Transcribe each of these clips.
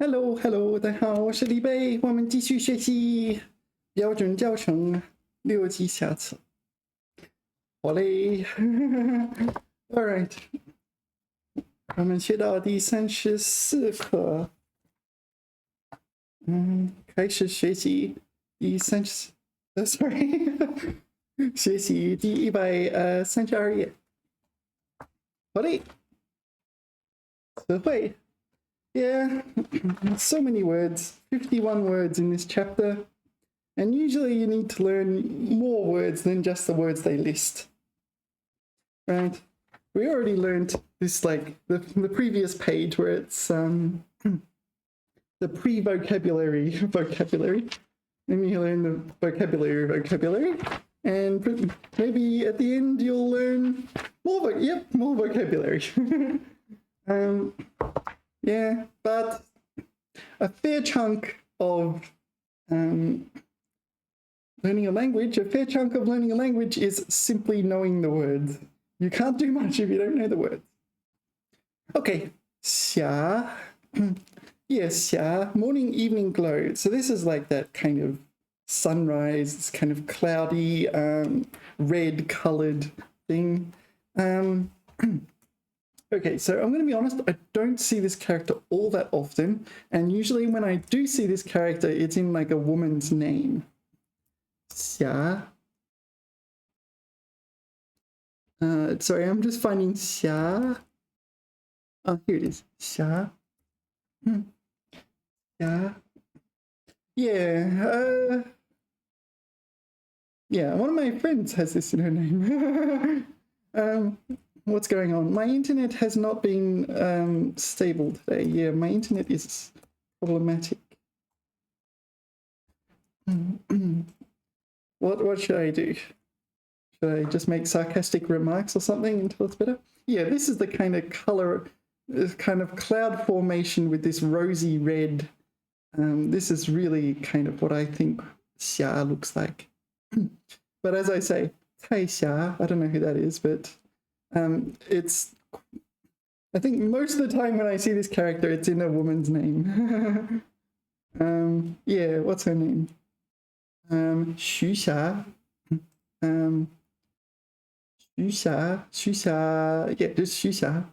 Hello Hello，大家好，我是李贝，我们继续学习标准教程6级下册。好嘞，All right，我们学到第34课，开始学习第sorry，学习第132页。好嘞，词汇。Yeah, so many words, 51 words in this chapter. And usually you need to learn more words than just the words they list. Right? We already learned this, like the previous page where it's the pre-vocabulary vocabulary. Then you learn the vocabulary. And maybe at the end you'll learn more vocabulary. Yeah, but a fair chunk of learning a language is simply knowing the words. You can't do much if you don't know the words. Okay, 霞, yes, 霞, morning, evening glow. So this is like that kind of sunrise, this kind of cloudy, red colored thing. Okay, so I'm going to be honest, I don't see this character all that often, and usually when I do see this character, it's in like a woman's name. Xia. Sorry, I'm just finding Xia. Oh, here it is. Xia. Xia. Yeah, yeah, one of my friends has this in her name. What's going on? My internet has not been stable today. Yeah, my internet is problematic. What should I do? Should I just make sarcastic remarks or something until it's better? Yeah, this is the kind of color, this kind of cloud formation with this rosy red. This is really kind of what I think Xia looks like. But as I say, Cai Xia, I don't know who that is, but it's, I think most of the time when I see this character, it's in a woman's name. Yeah, what's her name? Xu Xia. Xu Xia, yeah, just Xu Xia.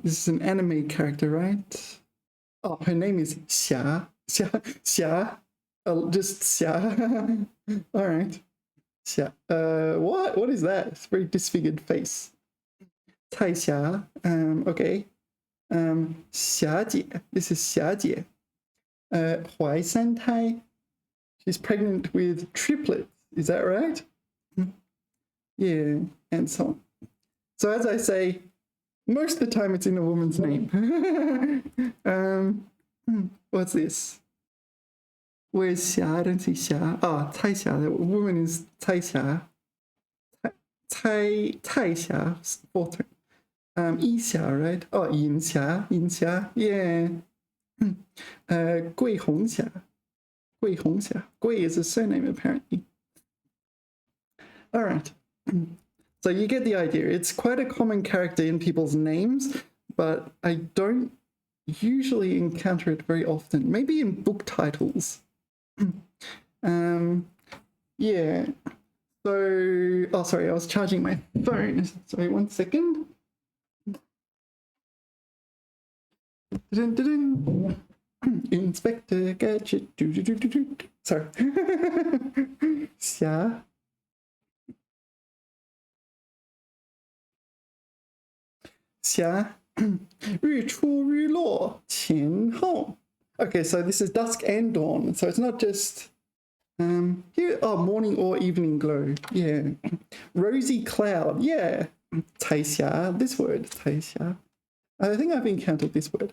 This is an anime character, right? Oh, her name is Xia. Xia. Oh, just Xia. All right. Xia. What is that? It's a very disfigured face. Cai Xia. Okay. Xia Jie. This is Xia Jie. Huai San Tai. She's pregnant with triplets. Is that right? Yeah, and so on. So as I say, most of the time it's in a woman's name. What's this? Where's Xia? I don't see Xia. Oh, Cai Xia. The woman is Cai Xia. Cai Xia. Fourth term. Yi Xia, right? Oh, Yin Xia. Yin Xia. Yeah. Gui Hong Xia. Gui Hong Xia. Gui is a surname, apparently. All right. So you get the idea. It's quite a common character in people's names, but I don't usually encounter it very often. Maybe in book titles. Yeah. So, oh, sorry, I was charging my phone. Sorry, 1 second. Inspector Gadget. Sorry. Xia. Xia. 日出日落前后. Okay, so this is dusk and dawn. So it's not just here. Oh, morning or evening glow. Yeah. Rosy cloud. Yeah. 彩霞. This word. 彩霞. I think I've encountered this word.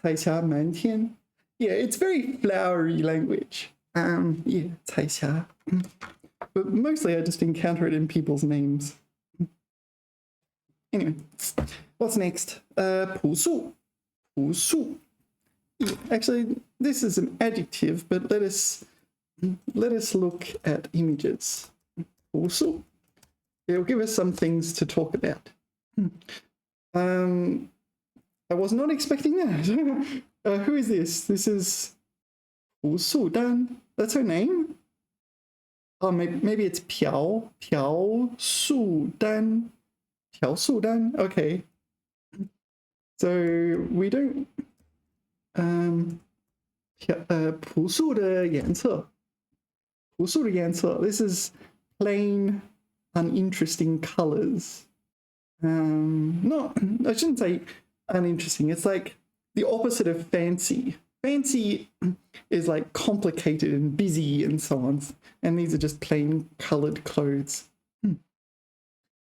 彩霞满天. Yeah, it's very flowery language. Yeah, 彩霞. But mostly I just encounter it in people's names. Anyway, what's next? 朴素. 朴素. Actually, this is an adjective, but let us look at images. 朴素. It'll give us some things to talk about. I was not expecting that. Who is this? This is Hu Sudan. That's her name? Oh, maybe it's Piao Sudan. Piao Sudan. Okay. So we don't 朴素的颜色. 朴素的颜色. This is plain, uninteresting colors. No, I shouldn't say uninteresting. It's like the opposite of fancy. Fancy is like complicated and busy and so on. And these are just plain colored clothes.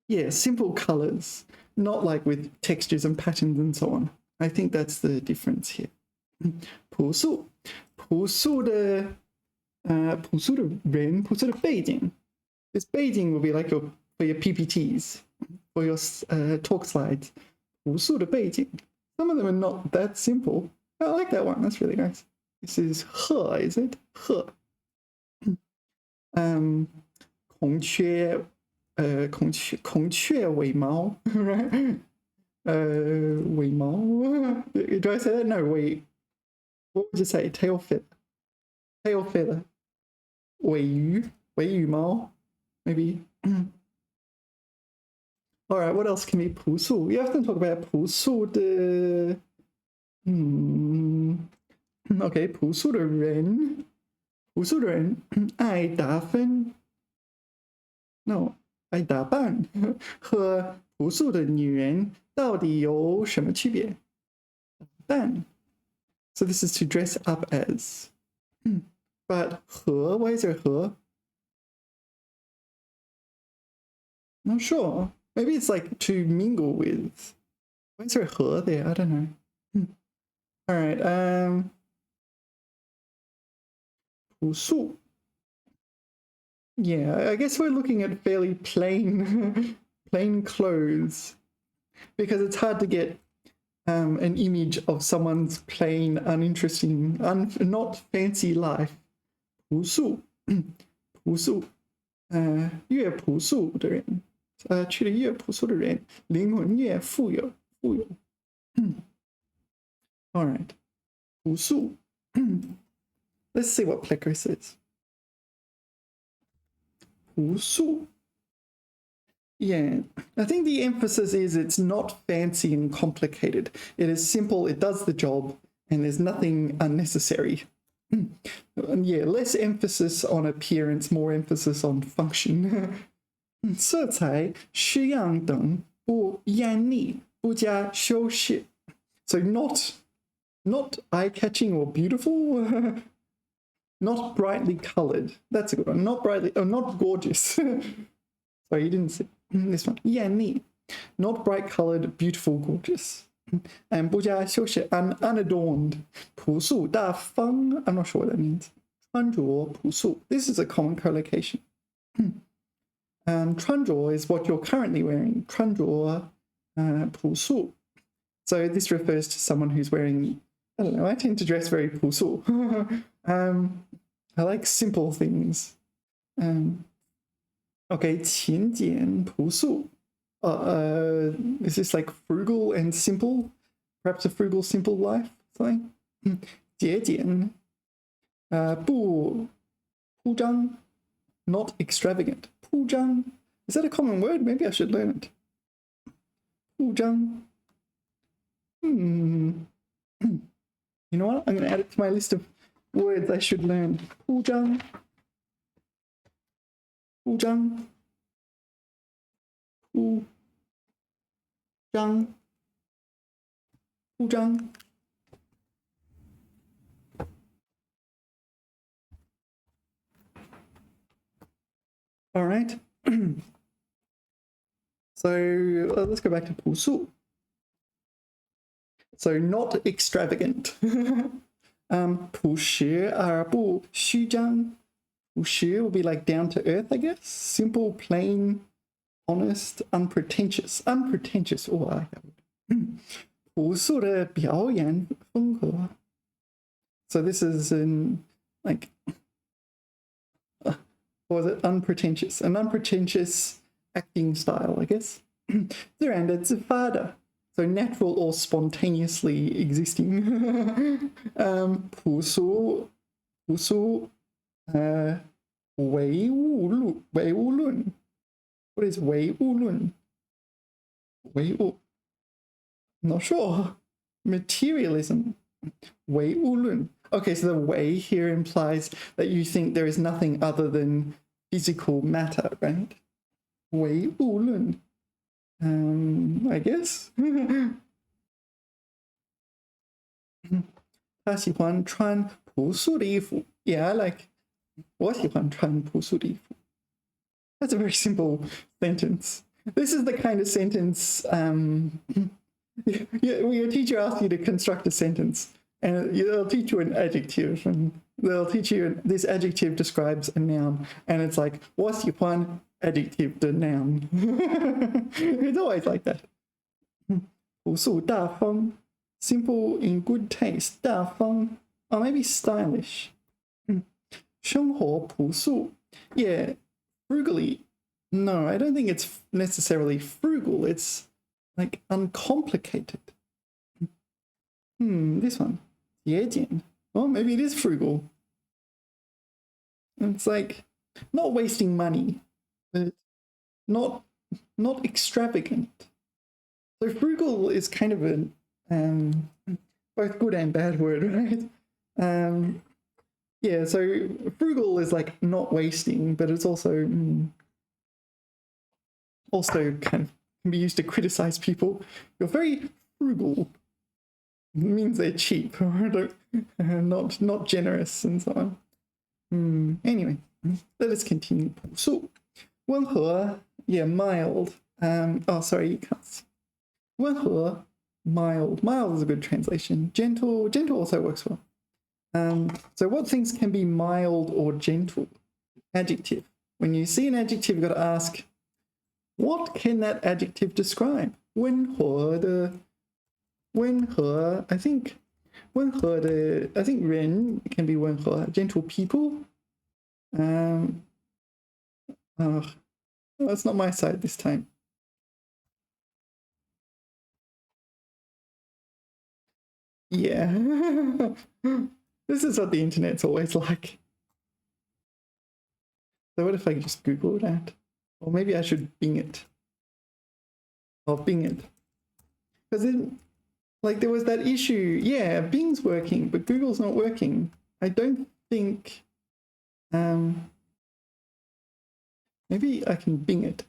Yeah, simple colors, not like with textures and patterns and so on. I think that's the difference here. 朴素的人，朴素的背景. This 背景 will be like for your PPTs, for your talk slides. 朴素的背景. Some of them are not that simple. I like that one. That's really nice. This is 鹤, is it? 鹤. 孔雀尾毛, right? 尾毛. Do I say that? No, wait. What would you say? Tail feather. Tail feather. 尾羽毛, maybe. All right, what else can be 朴素? We often talk about 朴素的, okay, 朴素的人爱打分. No, 爱打扮和朴素的女人到底有什么区别? 打扮. So this is to dress up as. But 和, why is there 和? Not sure. Maybe it's like to mingle with. Why is there 和 there? I don't know. All right. 朴素. Yeah, I guess we're looking at fairly plain clothes because it's hard to get an image of someone's plain, uninteresting, not fancy life. 朴素越朴素的人去得越朴素的人灵魂越富有 All right. 朴素 Let's see what Plecker says. 朴素 Yeah, I think the emphasis is it's not fancy and complicated. It is simple, it does the job, and there's nothing unnecessary. And yeah, less emphasis on appearance, more emphasis on function. 色彩式样等不艳丽，不加修饰. So not eye-catching or beautiful, not brightly colored. That's a good one. Not brightly, not gorgeous. Sorry, you didn't see this one. 艳丽, not bright colored, beautiful, gorgeous. And 不加修饰, unadorned. 朴素大方, I'm not sure what that means. 穿着朴素. This is a common collocation. 穿着 is what you're currently wearing. 穿着朴素. So this refers to someone who's wearing, I don't know, I tend to dress very 朴素. I like simple things. Okay, 勤俭朴素. Is this like frugal and simple? Perhaps a frugal, simple life? Something? 节俭. 不铺张, not extravagant. 铺张. Is that a common word? Maybe I should learn it. 铺张. You know what? I'm going to add it to my list of words I should learn. 铺张. 铺张. 铺张. 铺张. All right. So let's go back to 朴素. So not extravagant. 朴实而不虚张. 朴实 will be like down to earth, I guess. Simple, plain, honest, unpretentious. Unpretentious. Oh, I like that word. 朴素的表演风格. So this is in like, what was it? Unpretentious. An unpretentious acting style, I guess. 自然的自发的. So natural or spontaneously existing. 朴素 唯物论. What is 唯物论? 唯物 I'm not sure. Materialism. 唯物论. Okay, so the 唯 here implies that you think there is nothing other than physical matter, right? 唯物论. I guess. 他喜欢穿朴素的衣服. Yeah, I like. 我喜欢穿朴素的衣服. That's a very simple sentence. This is the kind of sentence your teacher asks you to construct a sentence, and they'll teach you an adjective, and they'll teach you this adjective describes a noun, and it's like 我喜欢 adjective the noun. It's always like that. 朴素大方, simple in good taste, 大方, or maybe stylish. 生活朴素, yeah, frugally. No, I don't think it's necessarily frugal. It's like uncomplicated. This one. 节俭. Well, maybe it is frugal. It's like not wasting money, but not extravagant. So frugal is kind of a both good and bad word, right? Yeah, so frugal is like not wasting, but it's also kind of can be used to criticize people. You're very frugal. It means they're cheap or not generous and so on. Anyway, let us continue. So, 温和, yeah, mild. Oh, sorry, you can't see. 温和, mild. Mild is a good translation. Gentle also works well. So what things can be mild or gentle? Adjective. When you see an adjective, you've got to ask, what can that adjective describe? 温和的, 温和, I think 温和的, I think 人 can be 温和, gentle people. That's not my side this time. Yeah. This is what the internet's always like. So what if I just Google that? Or maybe I should Bing it. Or Bing it. Because like there was that issue. Yeah, Bing's working, but Google's not working. I don't think... maybe I can Bing it.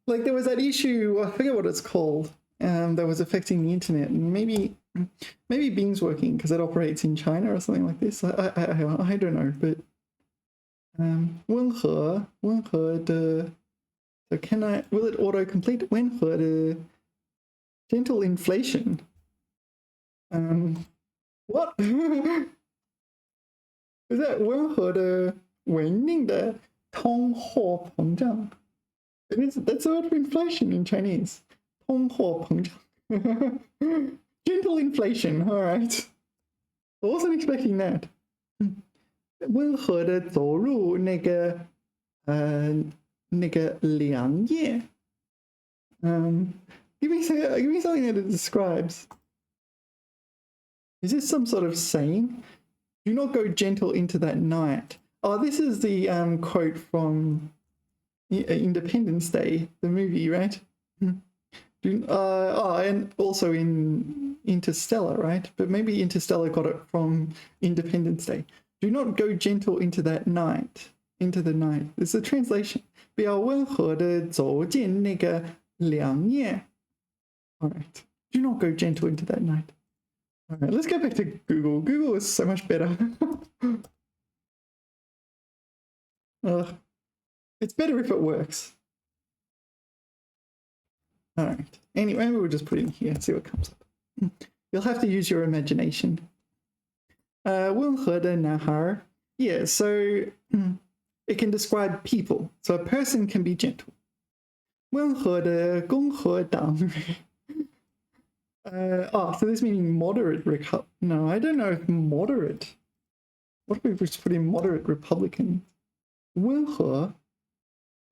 Like there was that issue, I forget what it's called, that was affecting the internet. And maybe Bing's working because it operates in China or something like this. I don't know, but 温和的, so will it autocomplete? 温和的 gentle inflation. What? Is that 温和的稳定的通货膨胀? That's the word for inflation in Chinese. 通货膨胀. Gentle inflation, all right. I wasn't expecting that. 温和的走入那个良夜. Give me something that it describes. Is this some sort of saying? Do not go gentle into that night. Oh, this is the quote from Independence Day, the movie, right? And also in Interstellar, right? But maybe Interstellar got it from Independence Day. Do not go gentle into that night. Into the night. It's a translation. 不要温和地走进那个良夜. All right. Do not go gentle into that night. All right, let's go back to Google. Google is so much better. It's better if it works. All right. Anyway, we'll just put it in here and see what comes up. You'll have to use your imagination. 温和的男孩. Yeah, so it can describe people. So a person can be gentle. 温和的共和党. So this meaning moderate Republican. No, I don't know if moderate. What if we just put in moderate Republican? 温和.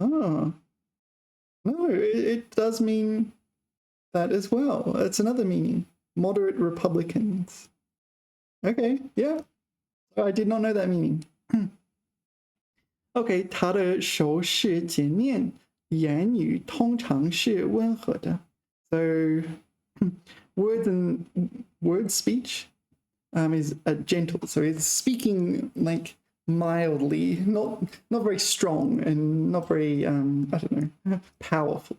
Oh. No, it does mean that as well. That's another meaning. Moderate Republicans. Okay, yeah. I did not know that meaning. OK， 它的手势简练，言语通常是温和的。So words and word speech is gentle. So it's speaking like mildly, not very strong and not very I don't know, powerful.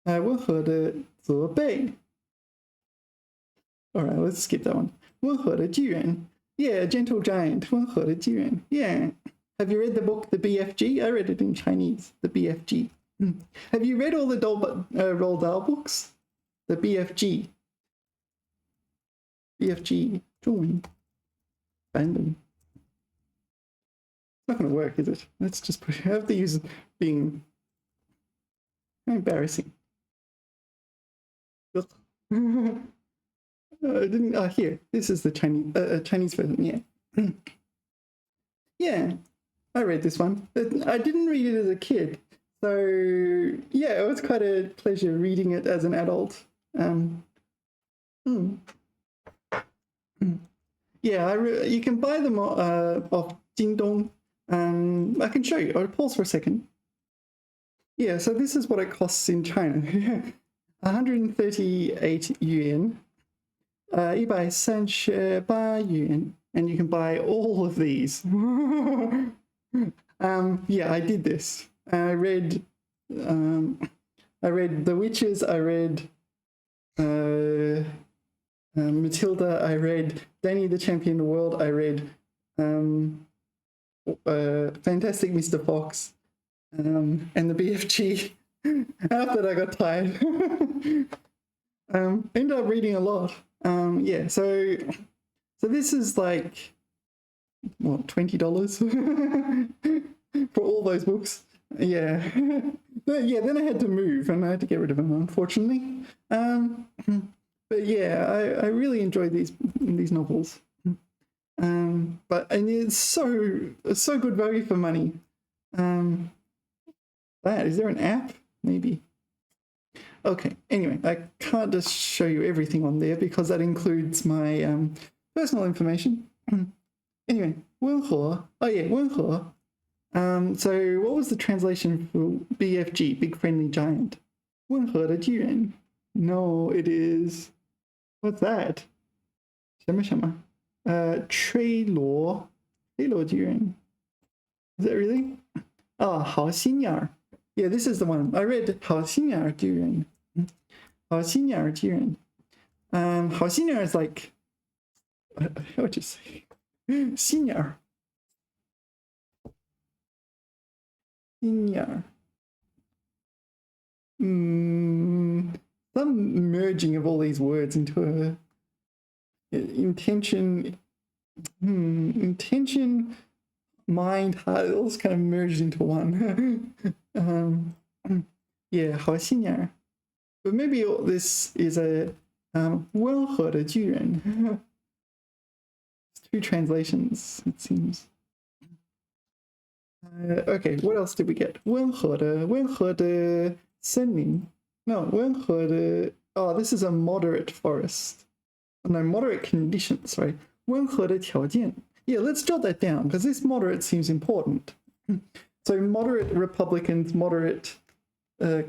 温和的责备。All right, let's skip that one. 温和的巨人。Yeah, gentle giant. 温和的巨人。Yeah. Have you read the book, The BFG? I read it in Chinese, The BFG. Have you read all the Roald Dahl books? The BFG. BFG. 中文版本。It's not going to work, is it? Let's just put it. I have to use being embarrassing. Didn't here. This is the Chinese version. Yeah. Yeah, I read this one. I didn't read it as a kid, so yeah, it was quite a pleasure reading it as an adult. Yeah, you can buy them off Jingdong. I can show you. I'll pause for a second. Yeah, so this is what it costs in China. 138 yuan. 138 yuan, and you can buy all of these. Yeah, I did this. I read The Witches. I read Matilda. I read Danny the Champion of the World. I read Fantastic Mr. Fox and the BFG. After I got tired, ended up reading a lot. Yeah, so this is like what, $20 for all those books. Yeah. But yeah, then I had to move and I had to get rid of them, unfortunately. But yeah, I really enjoyed these novels. And it's so good value for money. Is there an app? Maybe. Okay, anyway, I can't just show you everything on there because that includes my personal information. Anyway, 温和. Oh yeah, 温和. So what was the translation for BFG, Big Friendly Giant? 温和的巨人. No, it is... What's that? 什么什么? 吹罗巨人. Is that really? Oh, 好心眼儿. Yeah, this is the one. I read 好心眼儿巨人. 好心眼儿巨人. 好心眼儿 is like... How would you say? 心眼儿. 心眼儿. Some merging of all these words into a... Intention, mind, heart, it all kind of merged into one. Yeah, 好心眼儿. But maybe this is a 温和的巨人. It's two translations, it seems. Okay, what else did we get? 温和的森林. No, 温和的... Oh, this is a moderate forest. No, moderate conditions, sorry. 温和的条件. Yeah, let's jot that down because this moderate seems important. So moderate Republicans, moderate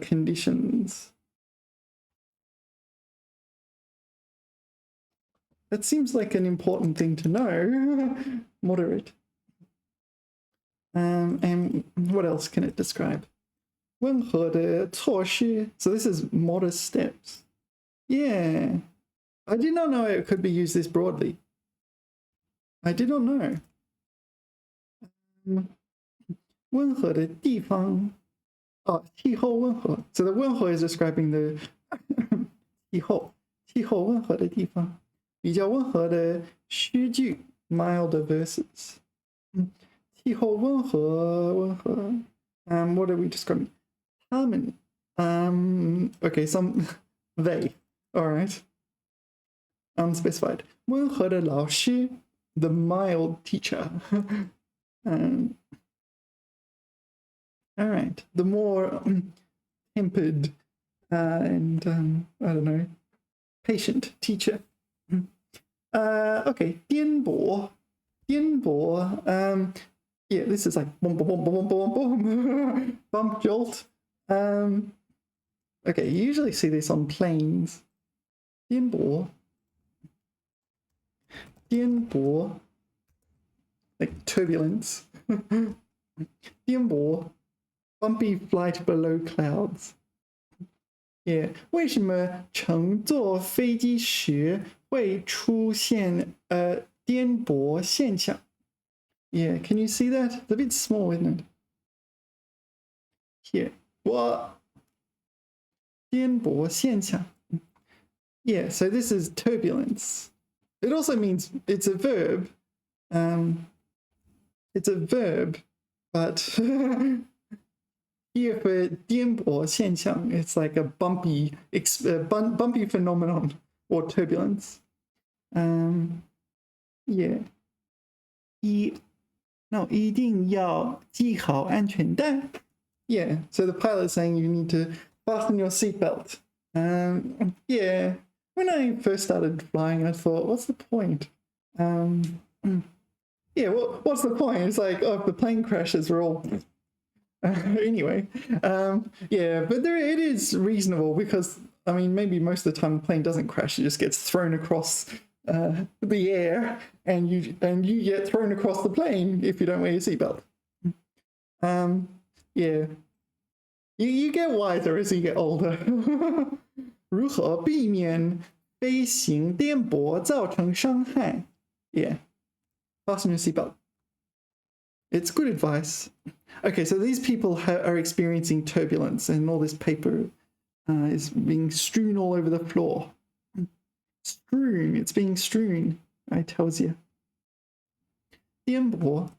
conditions. That seems like an important thing to know. Moderate. And what else can it describe? 温和的措施. So this is modest steps. Yeah. I did not know it could be used this broadly. I did not know. 温和的地方. Oh, 气候温和. So the 温和 is describing the 气候温和的地方. 比较温和的诗句, milder verses. 气候温和. What are we describing? 他们. Okay, some they. All right. Unspecified. 温和的老师, the mild teacher. All right. The more tempered and I don't know, patient, teacher. Okay, 颠簸, 颠簸. Yeah, this is like boom, boom, boom, boom, boom, boom, bump, jolt. Okay, you usually see this on planes. 颠簸, 颠簸, like turbulence. 颠簸, bumpy flight below clouds. Yeah, 为什么乘坐飞机时会出现颠簸现象? Yeah, can you see that? It's a bit small, isn't it? Here. What? 颠簸现象. Yeah, so this is turbulence. It also means it's a verb. It's a verb, but here for 颠簸现象, it's like a bumpy phenomenon or turbulence. Yeah. 一定要系好安全带. Yeah, so the pilot's saying you need to fasten your seatbelt. Yeah, when I first started flying, I thought, what's the point? Yeah, what's the point? It's like, oh, if the plane crashes, we're all... anyway, yeah, but it is reasonable because, I mean, maybe most of the time the plane doesn't crash, it just gets thrown across the air, and you get thrown across the plane if you don't wear your seatbelt. Yeah, you get wiser as you get older. 如何避免飞行颠簸造成伤害? Yeah, fasten your seatbelt. It's good advice. Okay, so these people are experiencing turbulence, and all this paper is being strewn all over the floor. Strewn, it's being strewn, I tells you. 颠簸.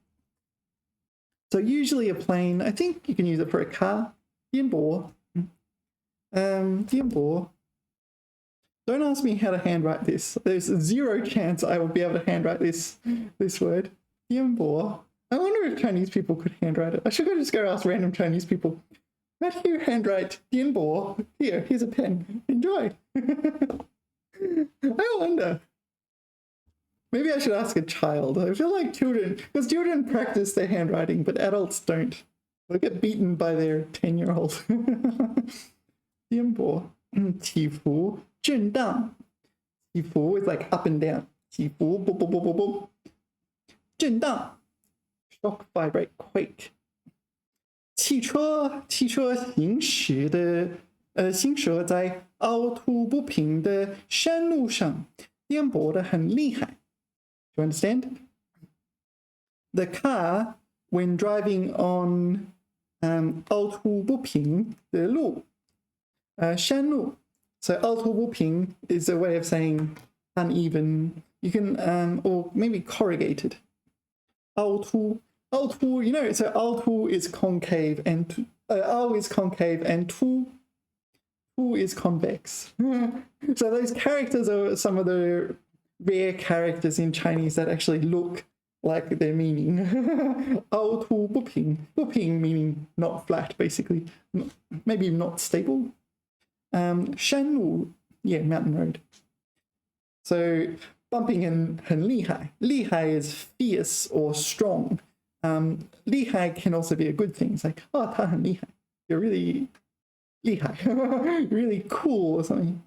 So usually a plane, I think you can use it for a car. 颠簸. 颠簸. Don't ask me how to handwrite this. There's zero chance I will be able to handwrite this word. 颠簸. I wonder if Chinese people could handwrite it. I should just go ask random Chinese people. How do you handwrite 颠簸? Here's a pen. Enjoy. I wonder. Maybe I should ask a child. I feel like children, because children practice their handwriting, but adults don't. They'll get beaten by their 10-year-old. 颠簸. 起伏, 震荡. 起伏 is like up and down. 起伏, boom, boom, boom, boom, boom. 震荡. Shock, vibrate, quake. 汽车行驶在凹凸不平的山路上，颠簸得很厉害。Do you understand? The car, when driving on 凹凸不平的路，山路. So 凹凸不平 is a way of saying uneven. You can or maybe corrugated. 凹凸, you know, so 凹凸 is concave and 凹 is concave and 凸 is convex. So those characters are some of the rare characters in Chinese that actually look like their meaning. 凹凸不平, 不平 meaning not flat, basically, maybe not stable. 山路, yeah, mountain road. So bumping and 很厉害. 厉害 is fierce or strong. 厉害 can also be a good thing. It's like, oh, 他很厉害. You're really 厉害. Really cool or something.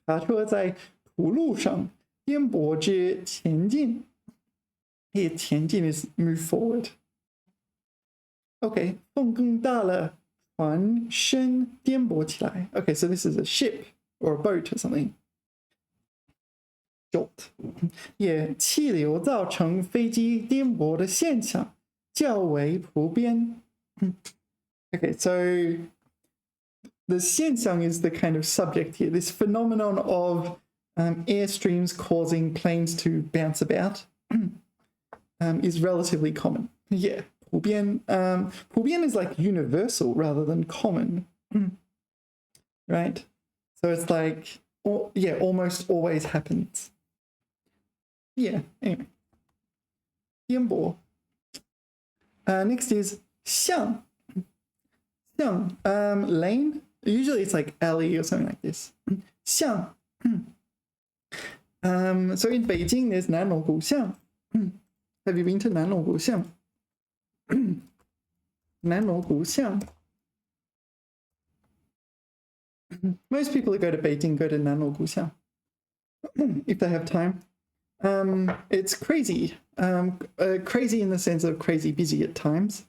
卡车在土路上颠簸着前进. Here, 前进 is move forward. Okay, 风更大了，船身颠簸起来. Okay, so this is a ship or a boat or something. Jolt. Yeah, 气流造成飞机颠簸的现象较为普遍. Okay, so the 现象 is the kind of subject here. This phenomenon of airstreams causing planes to bounce about is relatively common. Yeah, 普遍. 普遍 is like universal rather than common. Right? So it's like, yeah, almost always happens. Yeah, anyway. 颠簸. Next is 向. 向, lane, Usually it's like alley or something like this. 巷. So in Beijing, there's 南锣鼓巷. Have you been to 南锣鼓巷? 南锣鼓巷. Most people who go to Beijing go to 南锣鼓巷 if they have time. It's crazy. Crazy in the sense of crazy busy at times.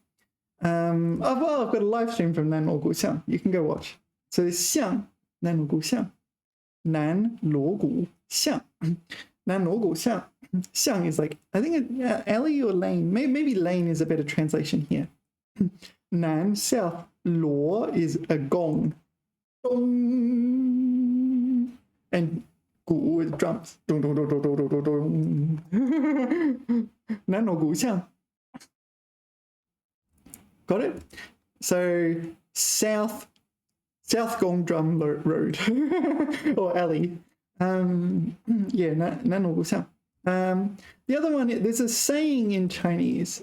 I've got a live stream from 南锣鼓巷. You can go watch. So it's 巷,南锣鼓巷. 南锣鼓巷. 南锣鼓巷. 巷 is like, I think alley or lane. Maybe lane is a better translation here. 南 south. 锣 is a gong. Dong. And 鼓 with drums. Dong, dong, dong, dong, dong, dong, dong. 南锣鼓巷. Got it? So south Gong Drum Road or alley. Yeah, 南锣鼓巷. The other one, there's a saying in Chinese.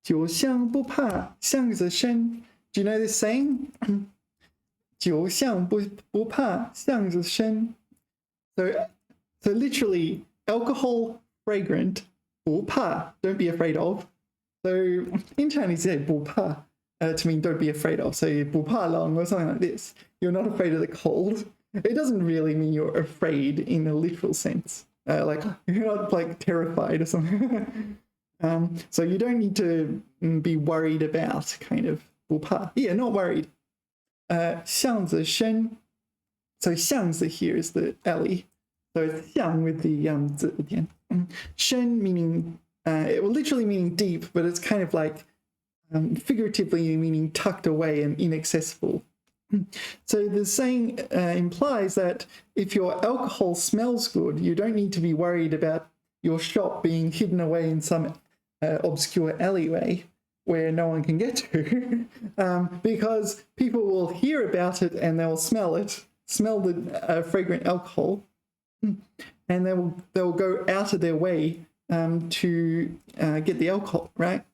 酒香不怕巷子深. Do you know this saying? 酒香不怕巷子深. So literally, alcohol fragrant, 不怕, don't be afraid of. So in Chinese, you say 不怕 to mean don't be afraid of. So 不怕冷 or something like this. You're not afraid of the cold. It doesn't really mean you're afraid in a literal sense. Like you're not like terrified or something. So you don't need to be worried about kind of 不怕. Yeah, not worried. 巷子深. So 巷子 here is the alley. So it's 巷 with the 字 at the end. 深 meaning, it will literally meaning deep, but it's kind of like figuratively meaning tucked away and inaccessible. So the saying implies that if your alcohol smells good, you don't need to be worried about your shop being hidden away in some obscure alleyway where no one can get to, because people will hear about it and they'll smell the fragrant alcohol, and they'll go out of their way to get the alcohol, right?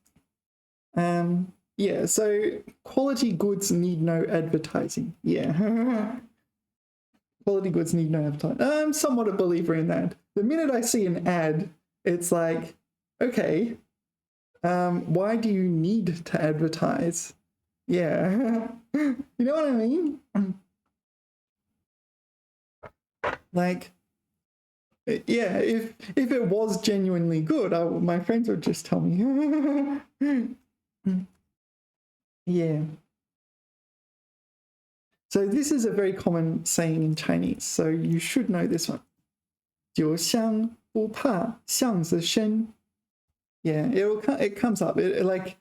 Yeah, so quality goods need no advertising. Yeah. Quality goods need no advertising. I'm somewhat a believer in that. The minute I see an ad, it's like, okay, why do you need to advertise? Yeah. You know what I mean? Like, yeah, if it was genuinely good, my friends would just tell me. Yeah. So this is a very common saying in Chinese, so you should know this one. 酒香不怕巷子深. Yeah, it comes up. Like,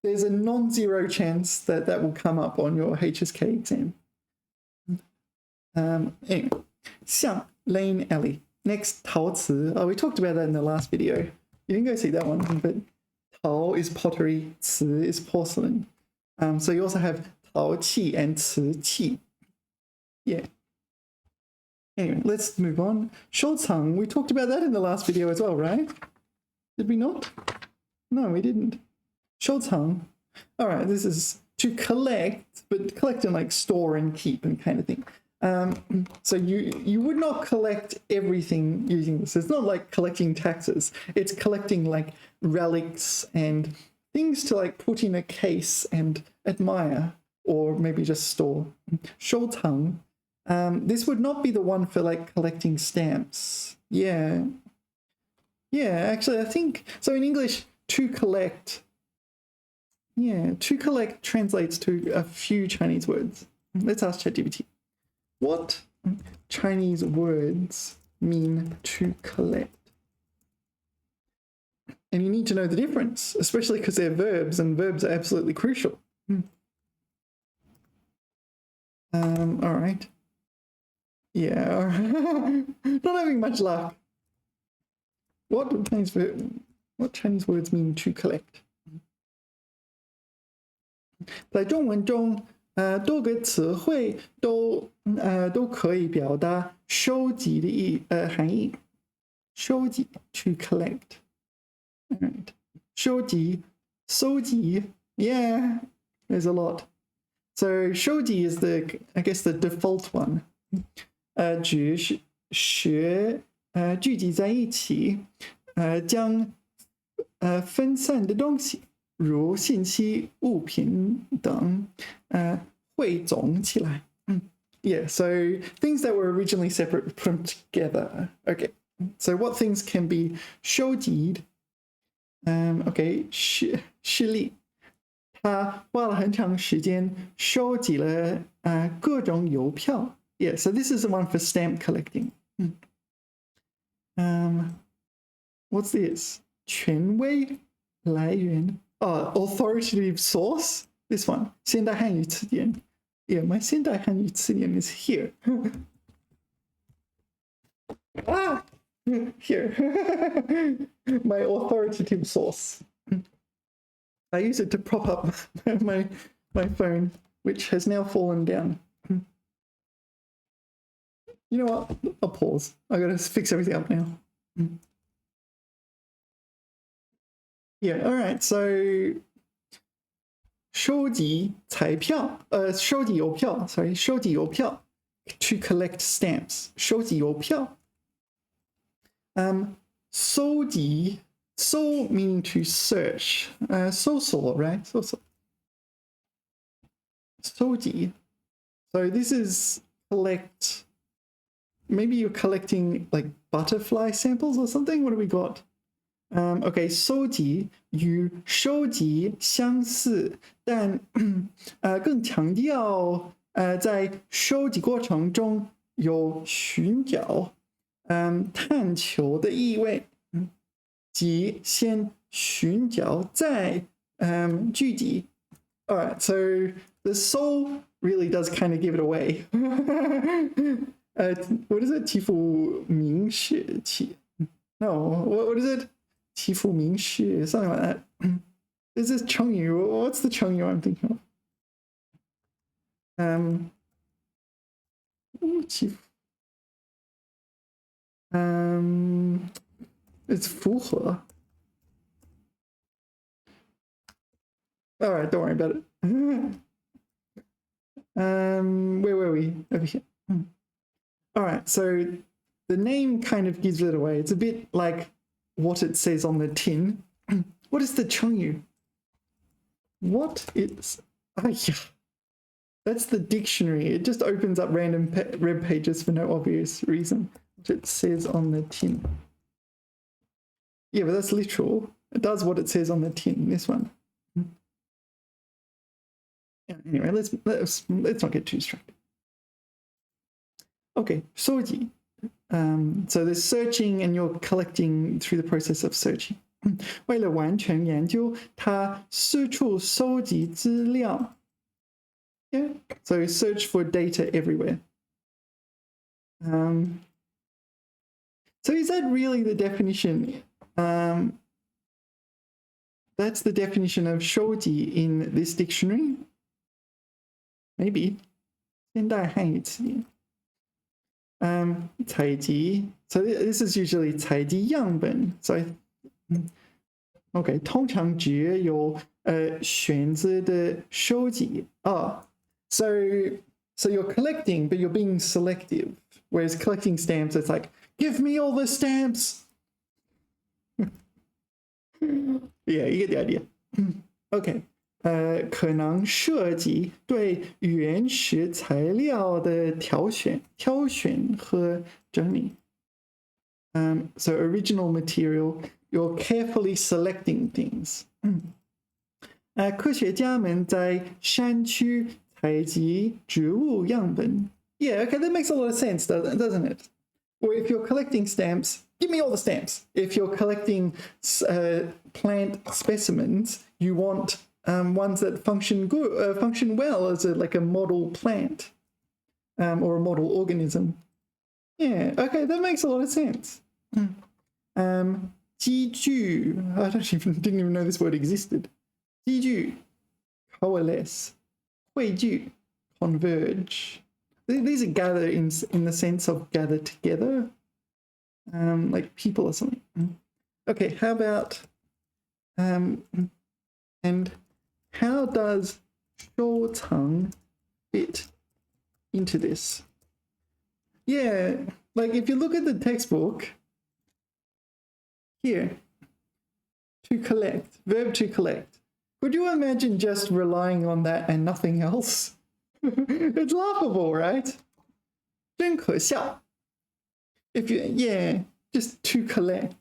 there's a non-zero chance that will come up on your HSK exam. Anyway, 巷, lane, alley. Next, 陶瓷. Oh, we talked about that in the last video. You didn't go see that one, but 陶 is pottery, 瓷 is porcelain. So you also have 陶器 and 瓷器. Yeah. Anyway, let's move on. 收藏, we talked about that in the last video as well, right? Did we not? No, we didn't. 收藏. All right, this is to collect, but collect and like store and keep and kind of thing. So you would not collect everything using this. It's not like collecting taxes. It's collecting like relics and things to like put in a case and admire, or maybe just store. 收藏. This would not be the one for like collecting stamps. Yeah. Yeah, actually I think, so in English, to collect. Yeah, to collect translates to a few Chinese words. Let's ask ChatGPT. What Chinese words mean to collect? And you need to know the difference, especially because they're verbs, and verbs are absolutely crucial. All right. Yeah, all right. Not having much luck. What Chinese words mean to collect? 在中文中，多个词汇都可以表达收集的含义。收集 to collect. All right. 收集, 收集, yeah, there's a lot. So 收集 is I guess the default one. 指学聚集在一起，将分散的东西，如信息、物品等，汇总起来。Yeah, so things that were originally separate from together. Okay, so what things can be 收集? Okay, 实力。他花了很长时间收集了各种邮票。Yeah, so this is the one for stamp collecting. What's this? 权威来源. Oh, authoritative source? This one. 现代汉语词典. Yeah, my 现代汉语词典 is here. Here. My authoritative source. I use it to prop up my phone, which has now fallen down. You know what? I'll pause. I gotta fix everything up now. Yeah, all right. So 收集彩票, 收集邮票, sorry, 收集邮票 to collect stamps. 收集邮票. 收集 so meaning to search. 搜索, right? 搜索. 收集. So this is collect. Maybe you're collecting like butterfly samples or something. What do we got? Okay, 收集与收集相似，但更强调在收集过程中有寻找探求的意味，即先寻找再聚集。All right, so the soul really does kind of give it away. What is it? 欺负明示起 No, what is it? 欺负明示 something like that. This is 成语. What's the 成语 I'm thinking of? 欺负 it's 符合. All right, don't worry about it. Where were we? Over here. All right, so the name kind of gives it away. It's a bit like what it says on the tin. What is the 成语? What is... Oh, yeah. That's the dictionary. It just opens up random web pages for no obvious reason. What it says on the tin. Yeah, but that's literal. It does what it says on the tin, this one. Yeah, anyway, let's not get too distracted. Okay, 收集. So there's searching and you're collecting through the process of searching. 为了完成研究，他四处收集资料。Yeah, so search for data everywhere. So is that really the definition? That's the definition of 收集 in this dictionary? Maybe. 现代汉语词典。采集 So this is usually 采集样本 So okay 通常只有选择的收集 So you're collecting but you're being selective whereas collecting stamps it's like give me all the stamps. Yeah, you get the idea. Okay. 可能涉及对原始材料的挑选和整理。So original material, you're carefully selecting things. 科学家们在山区采集植物样本。Yeah, okay, that makes a lot of sense, doesn't it? Or if you're collecting stamps, give me all the stamps. If you're collecting plant specimens, you want ones that function well as like a model plant or a model organism. Yeah, okay, that makes a lot of sense. 积聚 I didn't even know this word existed. 积聚 coalesce 汇聚 converge. These are gather in the sense of gather together, like people or something. Okay, how about And how does 收藏 fit into this? Yeah, like if you look at the textbook here, to collect, verb to collect. Could you imagine just relying on that and nothing else? It's laughable, right? 真可笑. If you, yeah, just to collect.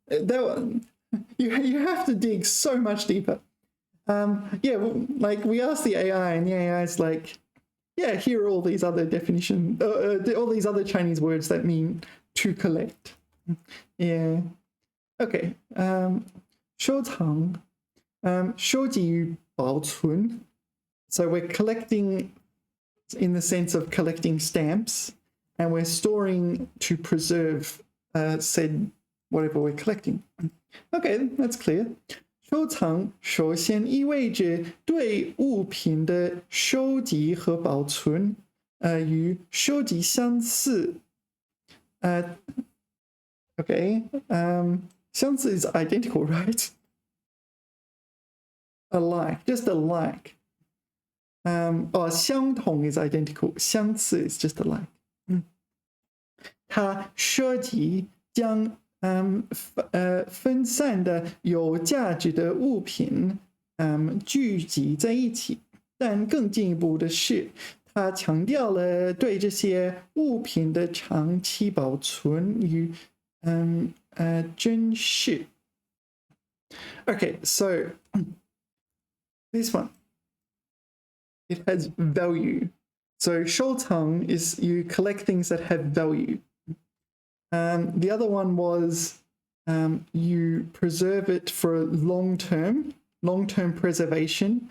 That one, you have to dig so much deeper. Yeah, like we asked the AI, and the AI is like, yeah, here are all these other definitions, all these other Chinese words that mean to collect. Yeah. Okay. 收藏, 收集保存. So we're collecting in the sense of collecting stamps, and we're storing to preserve said whatever we're collecting. Okay, that's clear. 收藏首先意味着对物品的收集和保存，与收集相似。Okay, 相似 is identical, right? Alike, just alike. 相同 is identical, 相似 is just alike. 它涉及将分散的有价值的物品聚集在一起，但更进一步的是，它强调了对这些物品的长期保存与珍视。Okay, so this one, it has value. So 收藏 is you collect things that have value. The other one was you preserve it for long-term preservation,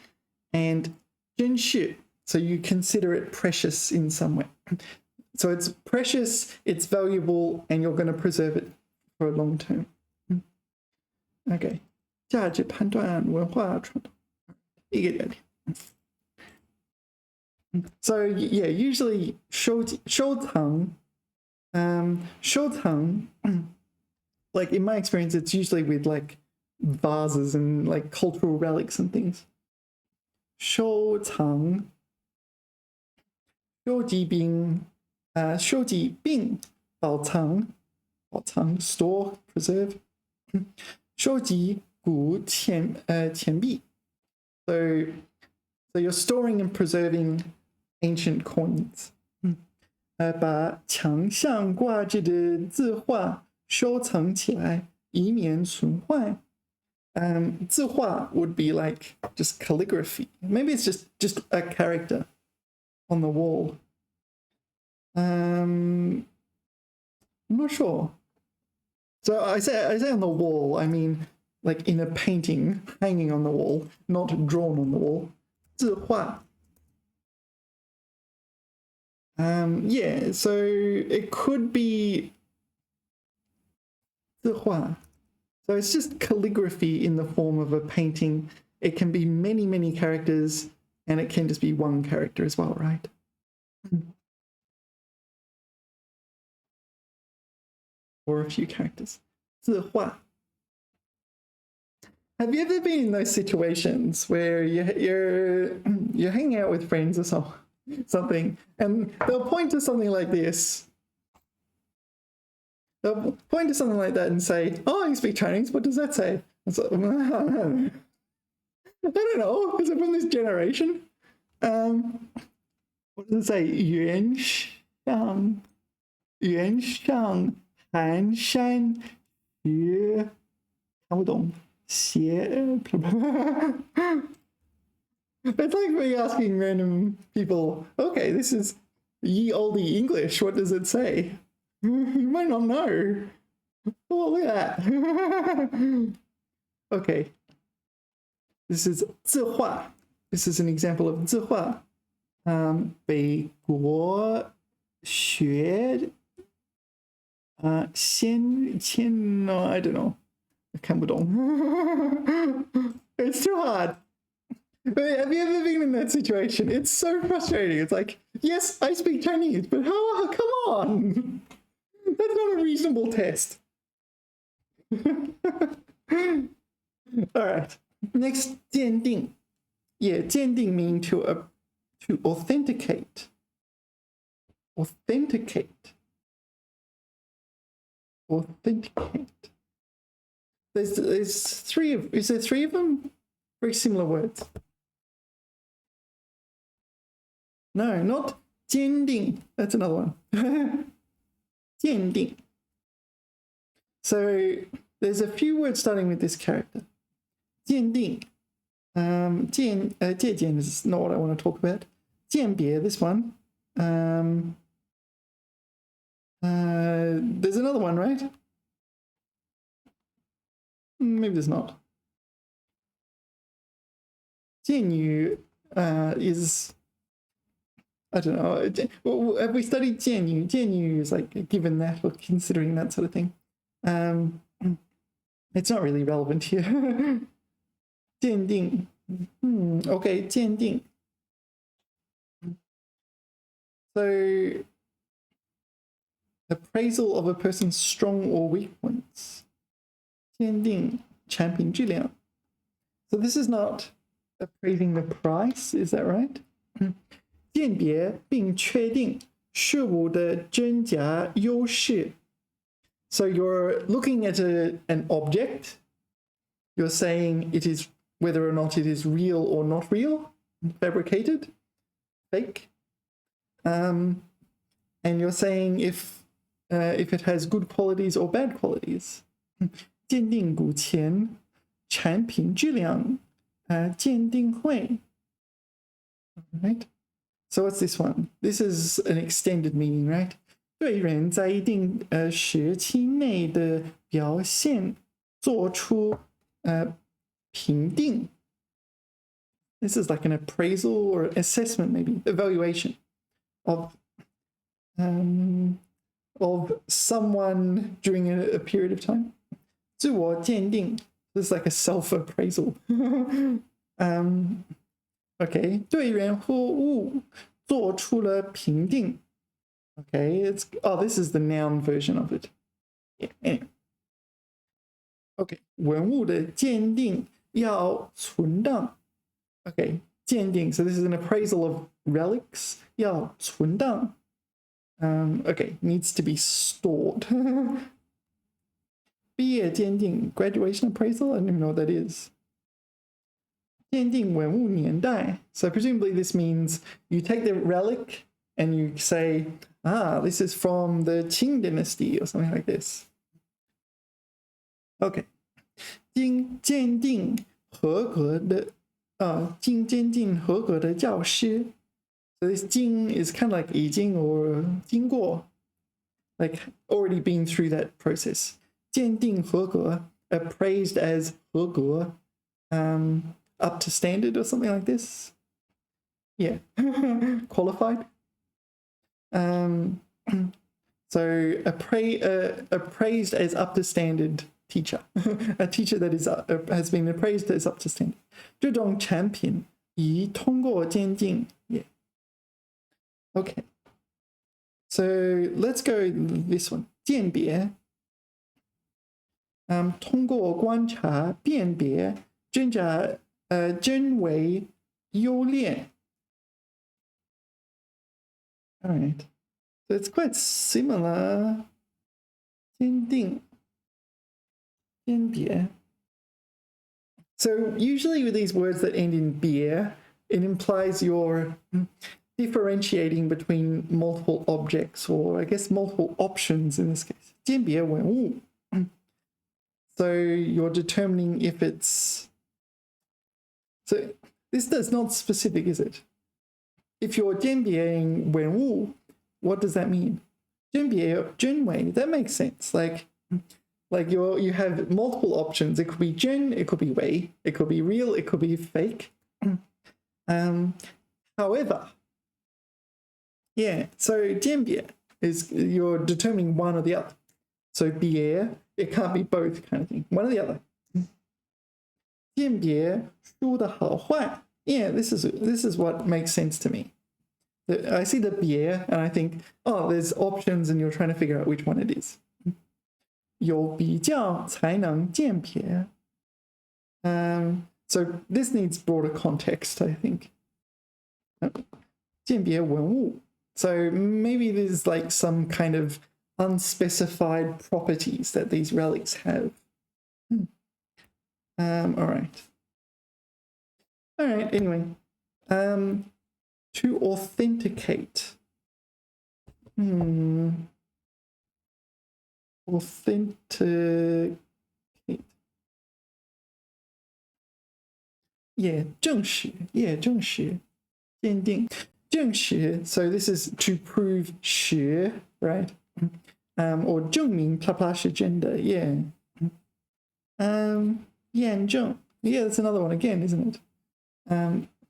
and 珍视, so you consider it precious in some way. So it's precious, it's valuable, and you're going to preserve it for a long term. Okay. 价值判断文化传统一个原理。So yeah, usually 收藏 like in my experience, it's usually with like vases and like cultural relics and things. 收藏收集并保藏 store preserve 收集古钱币 so you're storing and preserving ancient coins. 把墙上挂着的字画收藏起来，以免损坏。字画 would be like just calligraphy. Maybe it's just a character on the wall. I'm not sure. So I say on the wall, I mean like in a painting hanging on the wall, not drawn on the wall. 字画. Yeah, so it could be 字画. So it's just calligraphy in the form of a painting. It can be many, many characters, and it can just be one character as well, right? Or a few characters. 字画. Have you ever been in those situations where you're hanging out with friends or something, and they'll point to something like this? They'll point to something like that and say, "Oh, you speak Chinese. What does that say?" It's like, I don't know. Is it from this generation? What does it say? 原上寒山学看不懂斜 It's like me asking random people, okay, this is ye olde English, what does it say? You might not know. Oh, look at that. Okay. This is 字画. This is an example of 字画. 北国学no, I don't know. 看不懂. It's too hard. Have you ever been in that situation? It's so frustrating. It's like, yes, I speak Chinese, but how? Come on. That's not a reasonable test. All right. Next, 鉴定. Yeah, 鉴定meaning to authenticate. Authenticate. There's three of. Is there three of them? Very similar words. No, not 坚定. That's another one. 坚定. So there's a few words starting with this character. 鉴定. 借鉴 is not what I want to talk about. 鉴别, this one. There's another one, right? Maybe there's not. 鉴语 is, I don't know. Well, have we studied 鉴语? 鉴语 is like given that or considering that sort of thing. It's not really relevant here. 鉴定. Okay, 鉴定. So, appraisal of a person's strong or weak points. 鉴定, champion 质量. So this is not appraising the price, is that right? 鉴别并确定事物的真假优势. So you're looking at an object, you're saying it is whether or not it is real or not real, fabricated, fake, and you're saying if it has good qualities or bad qualities. 鉴定股前产品质量鉴定会. Right? So what's this one? This is an extended meaning, right? 对人在一定时期内的表现做出评定. This is like an appraisal or assessment, maybe evaluation of someone during a period of time. 自我鉴定. This is like a self-appraisal. Okay, 对人或物做出了评定. Okay, this is the noun version of it. Yeah, anyway. Okay, 文物的鉴定要存档. Okay, 鉴定. So this is an appraisal of relics. 要存档. Okay, needs to be stored. 毕业鉴定, graduation appraisal. I don't even know what that is. 鉴定文物年代. So presumably this means you take the relic and you say, this is from the Qing dynasty or something like this. Okay. 经鉴定合格的经鉴定合格的教师. So this 经 is kind of like 已经 or 经过, like already been through that process. 鉴定合格, appraised as 合格, up to standard or something like this. Yeah, qualified. So appraised as up to standard teacher, a teacher that is has been appraised as up to standard. 这种产品已通过鉴定. Yeah. Okay. So let's go this one. 鉴别. 通过观察辨别真假真伪优劣. All right. So it's quite similar. 鉴定. 鉴别. So usually with these words that end in "别", it implies you're differentiating between multiple objects, or I guess multiple options in this case. 鉴别文物. So you're determining if it's... So this is not specific, is it? If you're 鉴别文物, what does that mean? 鉴别真伪, that makes sense. Like you have multiple options. It could be 真, it could be 伪, it could be real, it could be fake. However, yeah, so 鉴别 is you're determining one or the other. So 别, it can't be both kind of thing. One or the other. 鉴别书的好坏. Yeah, this is what makes sense to me. I see the 别 and I think, there's options and you're trying to figure out which one it is. 有比较才能鉴别. So this needs broader context, I think. 鉴别文物. So maybe there's like some kind of unspecified properties that these relics have. All right. Anyway, to authenticate. Authenticate. Yeah, 证实. Yeah, 证实. 鉴定. 证实. So this is to prove 实, right? Or 证明 blah是真的. Yeah. 验证. Yeah, that's another one again, isn't it?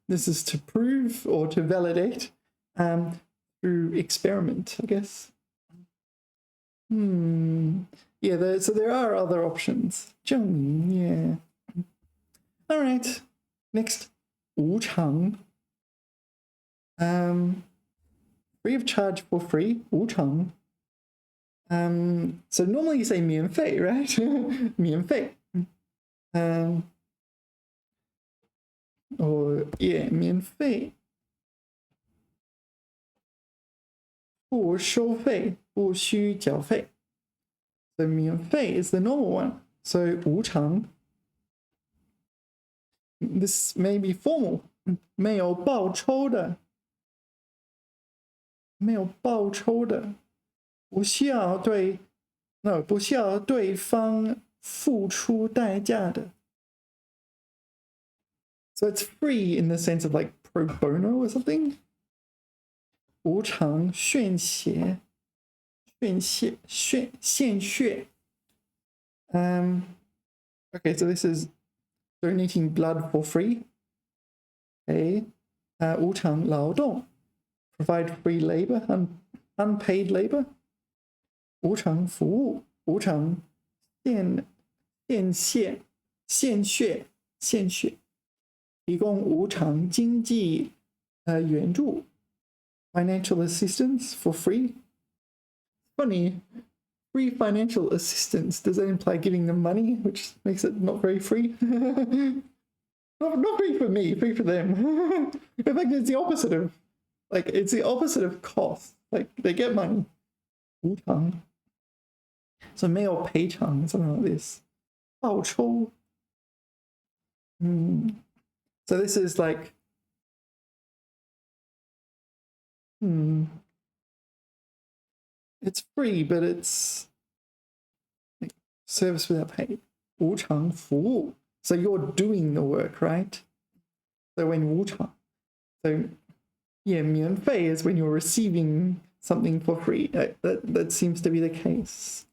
This is to prove or to validate through experiment, I guess. Yeah, so there are other options. 证明, yeah. All right. Next, 无偿. Free of charge for free, 无偿. So normally you say 免费, right? 免费. Or yeah, 免费. 不收费, 不需缴费. So 免费 is the normal one. So 无偿. This may be formal. 没有报酬的. 没有报酬的. 不需要对方付出代价的. So it's free in the sense of like pro bono or something. 无偿献血. Okay, so this is donating blood for free. Okay. 无偿劳动. Provide free labor, unpaid labor. 无偿服务. 无偿献血. 提供无偿经济援助. Financial assistance for free. Funny, free financial assistance, does that imply giving them money, which makes it not very free? not free for me, free for them. In fact, it's the opposite of, like, it's the opposite of cost. Like, they get money. 无偿. So 没有赔偿, something like this. 报酬. So this is like, it's free, but it's like service without pay. 无偿服务. So you're doing the work, right? So when 无偿. So yeah, 免费 is when you're receiving something for free. That seems to be the case.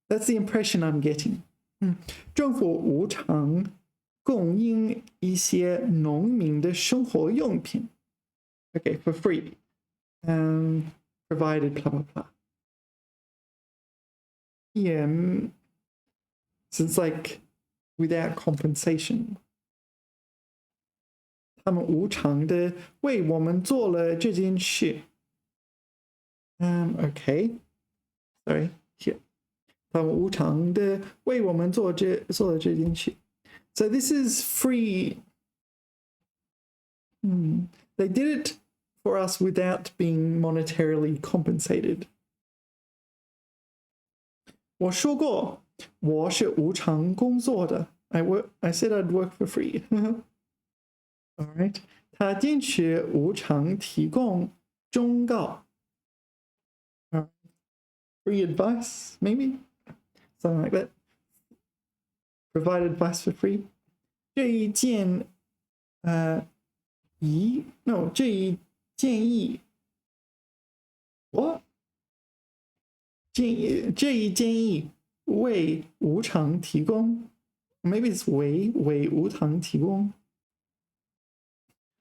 That's the impression I'm getting. 政府无偿供应一些农民的生活用品. Okay, for free. Provided blah blah blah. Yeah, so it's like without compensation. 他们无偿的为我们做了这件事. Okay. Sorry, here. 他们无偿的为我们做了这件事. So this is free. They did it for us without being monetarily compensated. 我说过我是无偿工作的. I said I'd work for free. All right. 他坚持无偿提供忠告. Free advice, maybe? Something like that. Provide advice for free. 这一建议 What? 这一建议为无偿提供. Maybe it's 为无偿提供.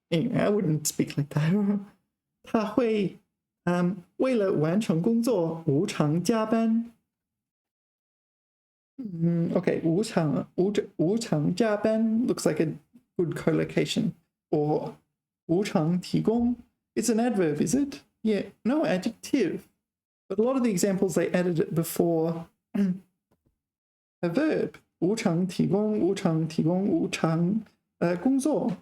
Anyway, I wouldn't speak like that. 他会为了完成工作无偿加班. Okay, 无偿加班 looks like a good collocation. Or 无偿提供. It's an adverb, is it? Yeah, no, adjective. But a lot of the examples, they added it before a verb. 无偿提供，无偿提供，无偿工作，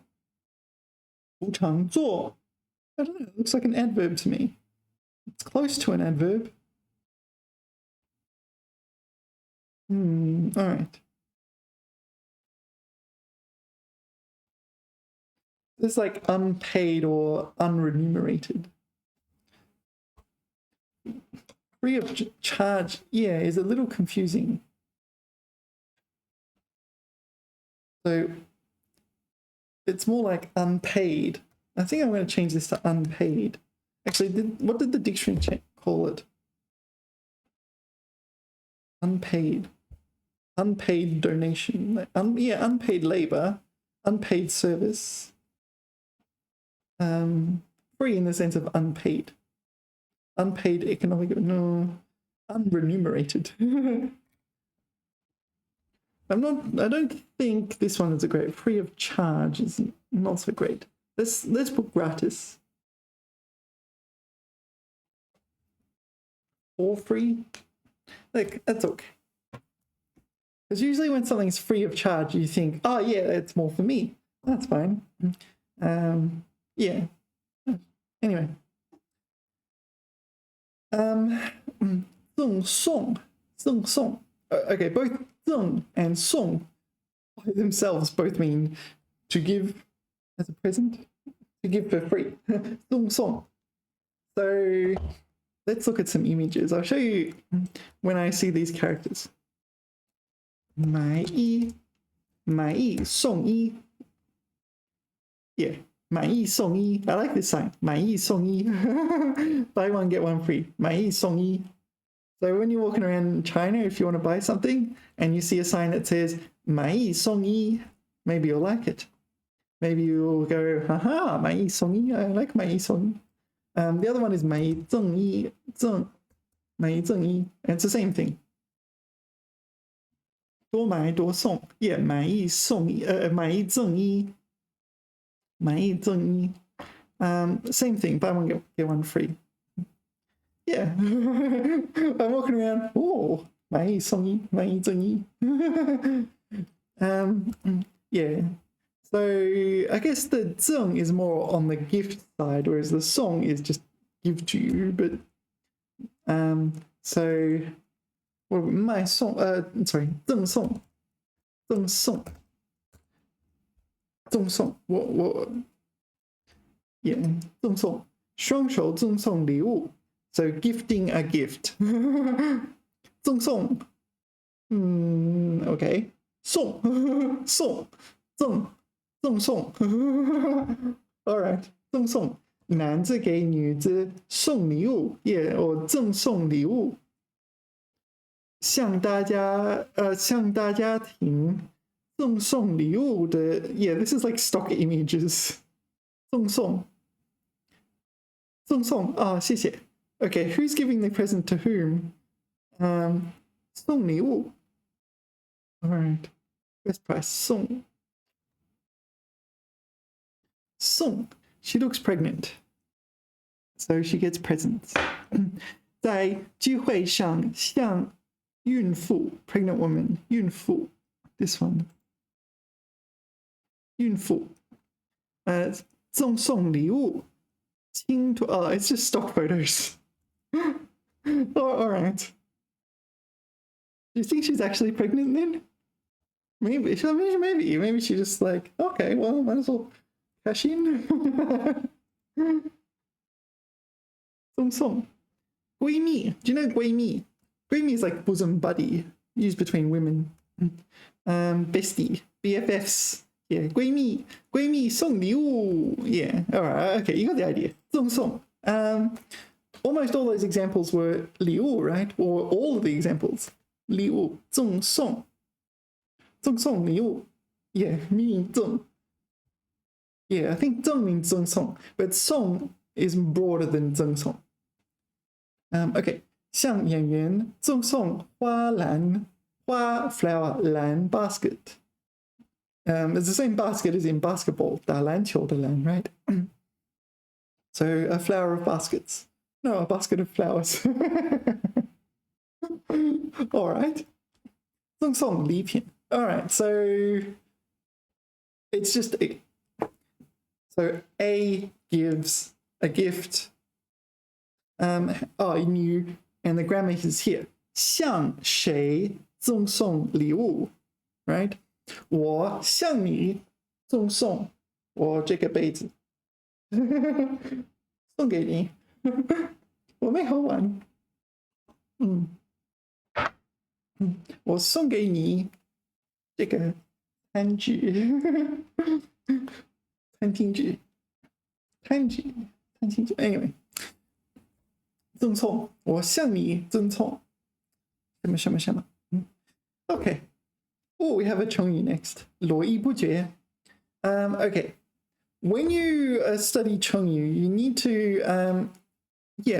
无偿做. I don't know, it looks like an adverb to me. It's close to an adverb. All right. It's like unpaid or unremunerated. Free of charge, yeah, is a little confusing. So it's more like unpaid. I think I'm going to change this to unpaid. Actually, what did the dictionary call it? Unpaid. Unpaid donation. Yeah, unpaid labor, unpaid service. Free in the sense of unpaid. Unpaid economic, no, unremunerated. I don't think this one is a great. Free of charge is not so great. Let's put gratis. For free? Like, that's okay. Because usually when something's free of charge, you think, oh yeah, it's more for me. That's fine. Yeah. Anyway. 赠送. Okay, both 赠 and 送 by themselves both mean to give as a present, to give for free. 赠送. So let's look at some images. I'll show you when I see these characters. 买一送一. Yeah. 买一送一. I like this sign. 买一送一. Buy one, get one free. 买一送一. So when you're walking around China, if you want to buy something and you see a sign that says 买一送一, maybe you'll like it. Maybe you'll go, haha, 买一送一. I like 买一送一. The other one is 买一赠一, 买一赠一. And it's the same thing. 多买多送. Yeah, 买一送一, 买一赠一. 买一赠一. Same thing, buy one, get one free. Yeah. I'm walking around, oh, 买一送一, 买一赠一. Yeah. So I guess the 赠 is more on the gift side, whereas the song is just give to you. But so what my song? Sorry, 赠送. What? Yeah, 赠送. 双手赠送礼物. So gifting a gift. 赠送. Okay. 送. 赠送. All right. 赠送. 男子给女子送礼物. Yeah, or 赠送礼物. 向大家庭赠送礼物的. Yeah, this is like stock images. 赠送. 谢谢. Okay, who's giving the present to whom? 送礼物. All right. Best price. 送. She looks pregnant. So she gets presents. 在聚会上向孕妇 pregnant woman 孕妇 this one 孕妇赠送礼物 it's just stock photos. All right. Do you think she's actually pregnant then? Maybe she just like, okay, well, might as well cash in. 赠送 闺蜜. Do you know 闺蜜? 闺蜜 is like bosom buddy, used between women. Bestie, BFFs. Yeah, 闺蜜送礼物. Yeah, all right, okay, you got the idea. 赠送. Almost all those examples were 礼物, right? Or all of the examples. 礼物, 赠送. 赠送礼物. Yeah, meaning 赠. Yeah, I think 赠 means 赠送, but 送 is broader than 赠送. Okay. 向演员赠送花篮 flower 篮 basket. It's the same basket as in basketball, 打篮球的篮, right? So a flower of baskets. No, a basket of flowers. All right. 赠送礼品. All right, so it's just so A gives a gift. New, and the grammar is here. 向谁赠送礼物 right? 我向你赠送我这个杯子。送给你。我没喝完。我送给你这个餐具。餐厅具。Anyway， 赠送，我向你赠送。什么？Okay. Oh, we have a 成语 next. 络绎不绝。Okay. When you study 成语, you need to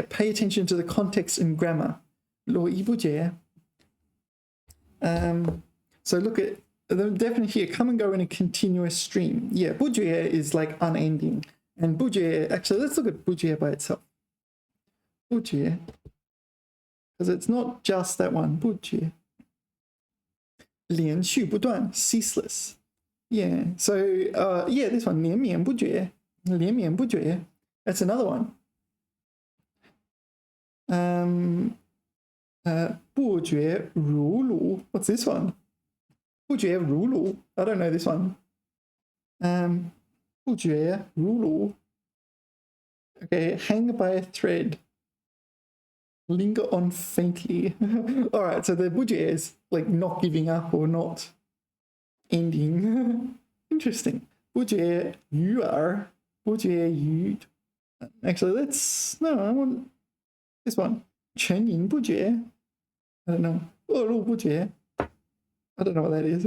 pay attention to the context and grammar. 络绎不绝. So look at the definition here. Come and go in a continuous stream. Yeah, 不绝 is like unending. And 不绝, actually, let's look at 不绝 by itself. 不绝, because it's not just that one. 不绝. 连续不断, ceaseless. Yeah, so this one, 连绵不绝. 连绵不绝. That's another one. 不绝如炉. What's this one? 不绝如炉. I don't know this one. 不绝如炉. Okay, hang by a thread. Linger on faintly. All right, so the 不绝 is like not giving up or not ending. Interesting. 不绝于耳. 不绝于. Actually, I want this one. 全营不绝. I don't know. 恶路不绝. I don't know what that is.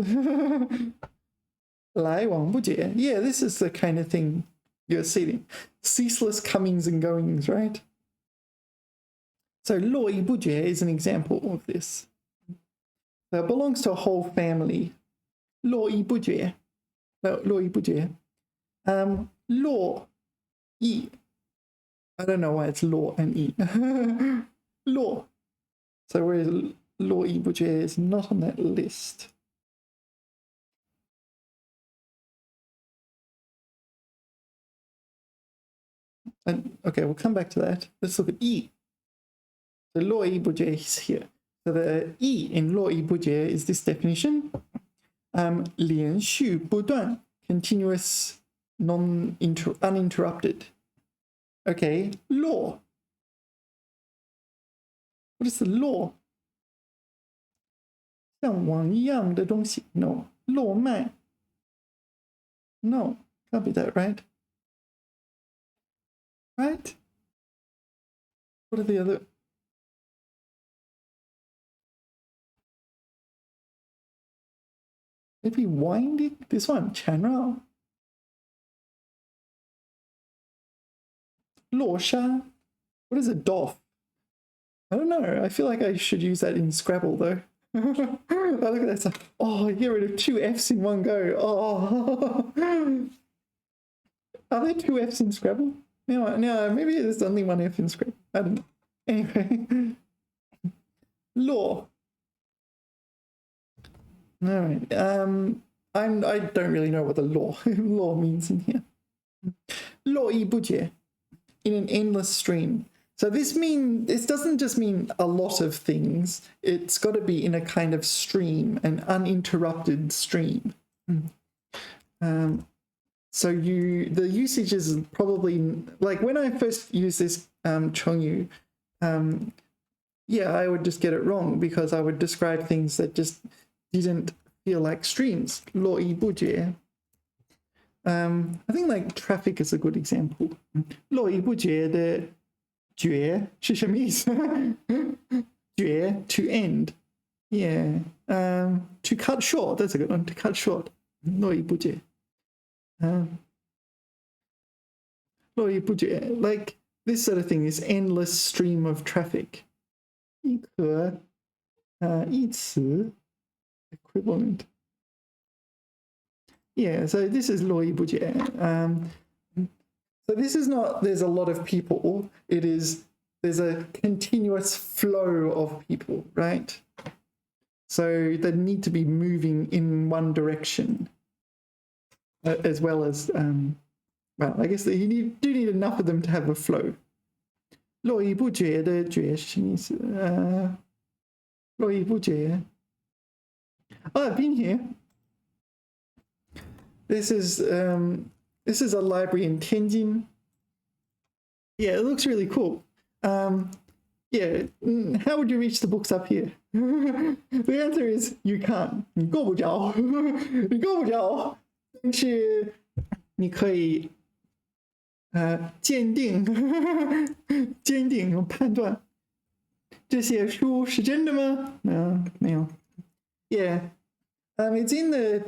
来往不绝. Yeah, this is the kind of thing you're seeing. Ceaseless comings and goings, right? So 络绎不绝 is an example of this. So it belongs to a whole family. 络绎不绝. No, 络绎不绝. 络绎. I don't know why it's 络 and 绎. 络. So whereas 络绎不绝 is not on that list. And, okay, we'll come back to that. Let's look at 绎. The 络绎不绝 is here. So the 绎 in 络绎不绝 is this definition. 连续不断, continuous, uninterrupted. Okay, 络. What is the 络? 像网一样的东西. No. 络脉. No, can't be that, right? Right? What are the other? Maybe winding? This one, 缠绕. 落沙. What is a doff? I don't know. I feel like I should use that in Scrabble though. Oh, look at that stuff. Oh, get rid of 2 F's in one go. Oh. Are there 2 F's in Scrabble? No, maybe there's only 1 F in Scrabble. I don't know. Anyway. Law. All right. I don't really know what the law means in here. 络绎不绝. In an endless stream. So this doesn't just mean a lot of things. It's got to be in a kind of stream, an uninterrupted stream. So the usage is probably like when I first used this 成语, I would just get it wrong because I would describe things that just didn't feel like streams. 络绎不绝. I think like traffic is a good example. 络绎不绝的绝是什么意思？绝 to end. Yeah. To cut short. That's a good one. To cut short. 络绎不绝. 络绎不绝. Like this sort of thing is endless stream of traffic. 一和一词 equivalent. Yeah, so this is 络绎不绝. So this is not there's a lot of people. It is there's a continuous flow of people, right? So they need to be moving in one direction, as well as, well, I guess you do need enough of them to have a flow. 络绎不绝的绝是什么意思？络绎不绝。Oh, I've been here. This is a library in Tianjin. Yeah, it looks really cool. Yeah, how would you reach the books up here? The answer is you can't. 你够不着，你够不着。但是你可以坚定判断这些书是真的吗？没有。Yeah, it's in the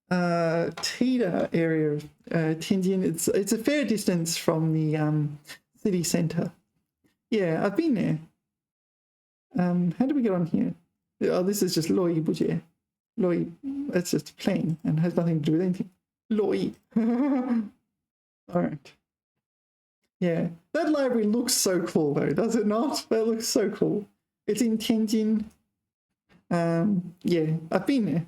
Tida area of Tianjin. It's a fair distance from the city centre. Yeah, I've been there. How do we get on here? Oh, this is just 络绎不绝. 络绎, that's just plain and has nothing to do with anything. 络绎. All right. Yeah, that library looks so cool though, does it not? That looks so cool. It's in Tianjin. Yeah, I've been there.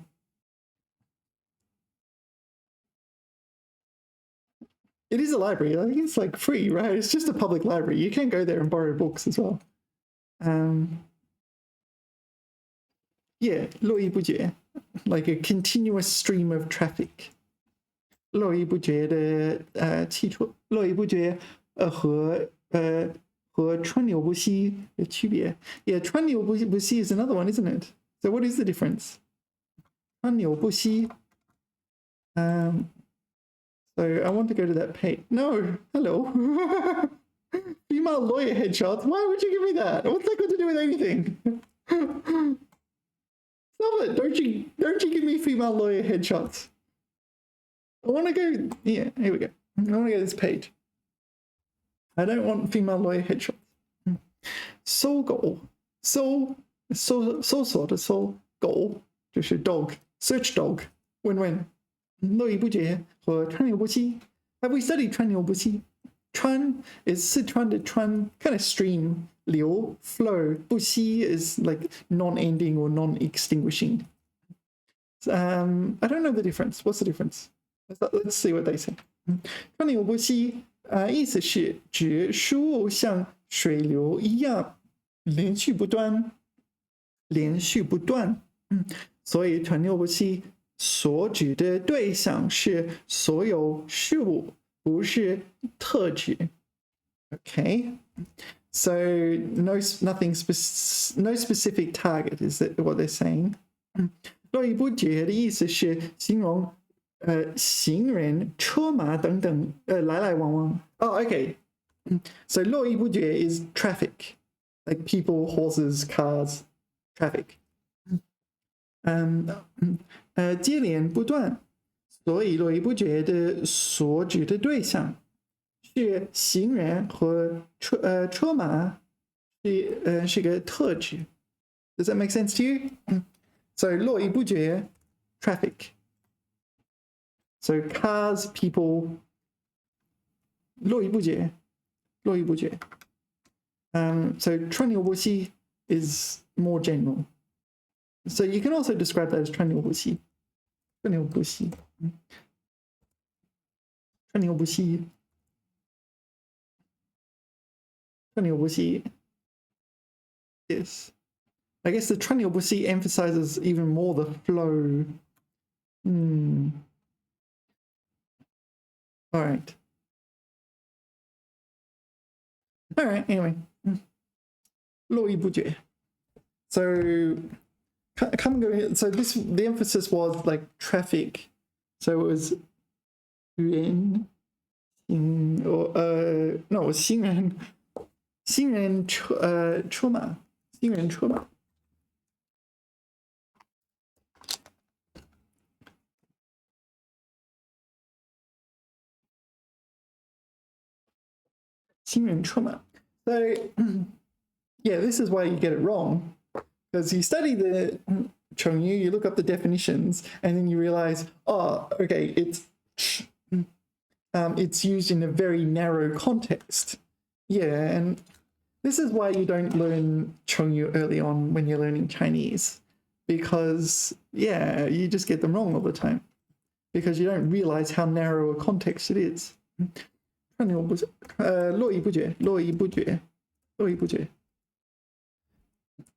It is a library. I think it's like free, right? It's just a public library. You can go there and borrow books as well. Yeah, 络绎不绝, like a continuous stream of traffic. 络绎不绝的汽车，络绎不绝和川流不息的区别。Yeah, 川流不息 is another one, isn't it? So what is the difference? 川流不息. So I want to go to that page. No, hello. Female lawyer headshots. Why would you give me that? What's that got to do with anything? Stop it. Don't you give me female lawyer headshots. I want to go, yeah, here we go. I want to go to this page. I don't want female lawyer headshots. 搜狗，搜索的搜，狗就是 dog, search dog, win-win. 络绎不绝和川流不息. Have we studied 川流不息? 川 is 四川的川, kind of stream. 流 flow. 不息 is like non-ending or non-extinguishing. I don't know the difference. What's the difference? Let's see what they say. 川流不息意思是指事物像水流一样连续不断，所以川流不息所指的对象是所有事物，不是特指。Okay, so no specific target is that what they're saying. 络绎不绝的意思是形容行人、车马等等来来往往。Oh, okay. So 络绎不绝 is traffic, like people, horses, cars, traffic. 接连不断，所以络绎不绝的所指的对象是行人和车马，是个特指。Does that make sense to you? So 络绎不绝 traffic. So cars, people, 络绎不绝. So 川流不息 is more general. So you can also describe that as 川流不息. 川流不息. Yes. I guess the 川流不息 emphasizes even more the flow. All right. Anyway. 络绎不绝. So come go. So the emphasis was like traffic. So it was 人 or no, 行人车马 So yeah, this is why you get it wrong, because you study the Chengyu, you look up the definitions, and then you realize, oh, okay, it's used in a very narrow context. Yeah, and this is why you don't learn Chengyu early on when you're learning Chinese. because, yeah, you just get them wrong all the time because you don't realize how narrow a context it is. 络绎不绝, 络绎不绝, 络绎不绝.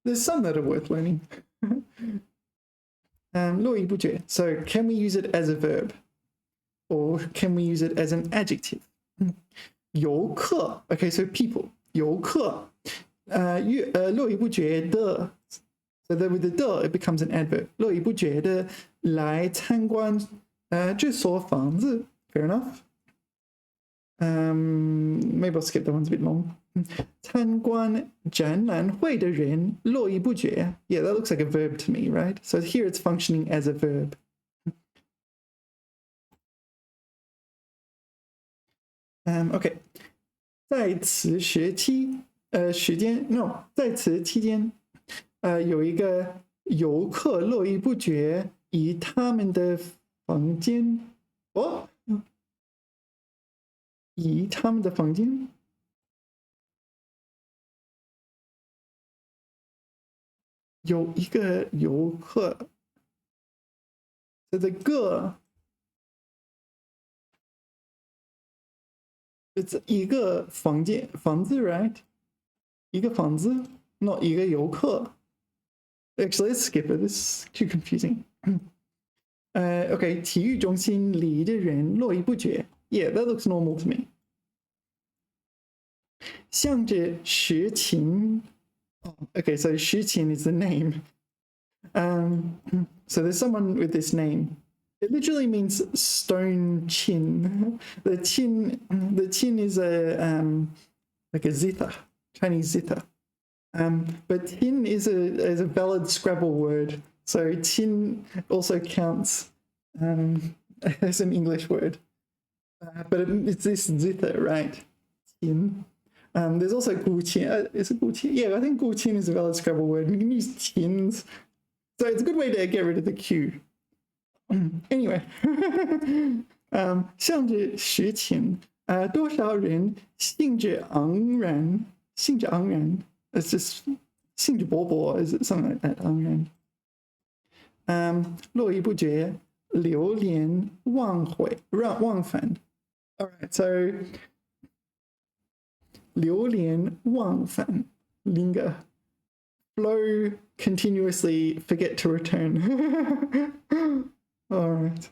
There's some that are worth learning. 络绎不绝. So can we use it as a verb? Or can we use it as an adjective? 游客. Okay, so people. 游客. 络绎不绝的. So that with the 的 it becomes an adverb. 络绎不绝的来参观这所房子. Fair enough. Maybe I'll skip that one's a bit long. 参观展览会的人络绎不绝. Yeah, that looks like a verb to me, right? So here it's functioning as a verb. Okay. 在此时期在此期间有一个游客络绎不绝以他们的房间以他们的房间有一个游客 so the 个 it's 一个房子 right 一个房子 not 一个游客 actually let's skip it, this is too confusing. Okay, 体育中心里的人络绎不绝. Yeah, that looks normal to me. 向着实情 okay, so 实情 is the name. So there's someone with this name. It literally means stone chin. The chin is a like a zither, Chinese zither. But tin is a valid Scrabble word. So tin also counts as an English word. But it's this zither, right? Tin. There's also gu qin. Is it gu qin? Yeah, I think gu qin is a valid Scrabble word. We can use tins. So it's a good way to get rid of the Q. Anyway. 向着实情多少人兴致盎然 It's just 兴致勃勃 is it something like that 盎然络绎不绝流连忘返 Alright, so 流连忘返 linger flow continuously forget to return. Alright,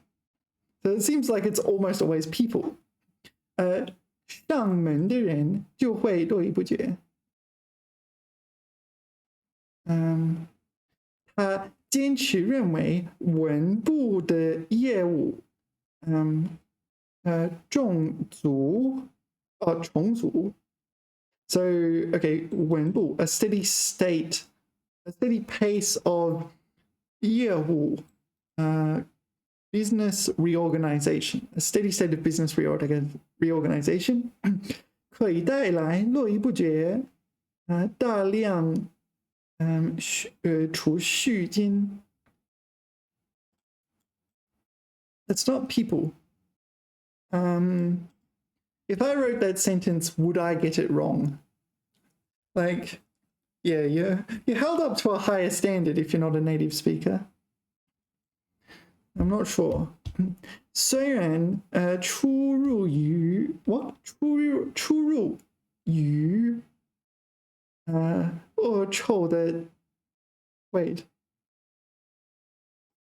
so it seems like it's almost always people. 上门的人就会络绎不绝。他坚持认为文部的业务重组重组 So okay, 文部 a steady pace of 业务business reorganization, a steady state of business reorganization 可以带来络绎不绝大量储蓄金 That's not people. If I wrote that sentence, would I get it wrong? Like, yeah, you're held up to a higher standard if you're not a native speaker. I'm not sure. 虽然出入于 what 出入于恶臭的 wait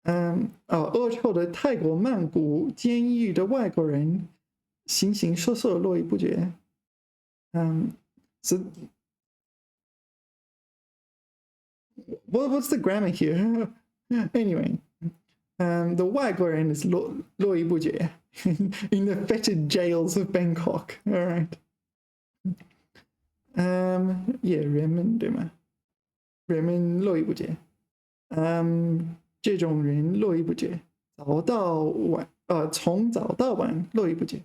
恶臭的泰国曼谷监狱的外国人形形色色络绎不绝 so what's the grammar here? Anyway, the 外国人 is 络绎不绝 in the fetid jails of Bangkok. All right. Yeah, 人们对吗？人们络绎不绝。这种人络绎不绝，早到晚从早到晚络绎不绝。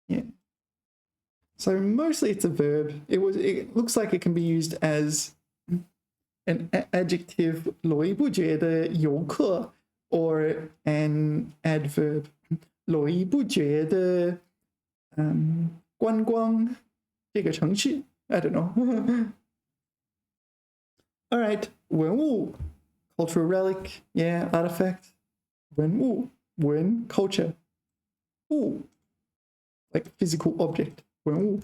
Yeah. So mostly it's a verb. It looks like it can be used as an adjective 络绎不绝的游客 or an adverb 络绎不绝的观光这个城市 I don't know. All right, 文物 cultural relic, yeah, artifact. Wen, culture. Ooh, like physical object. Wen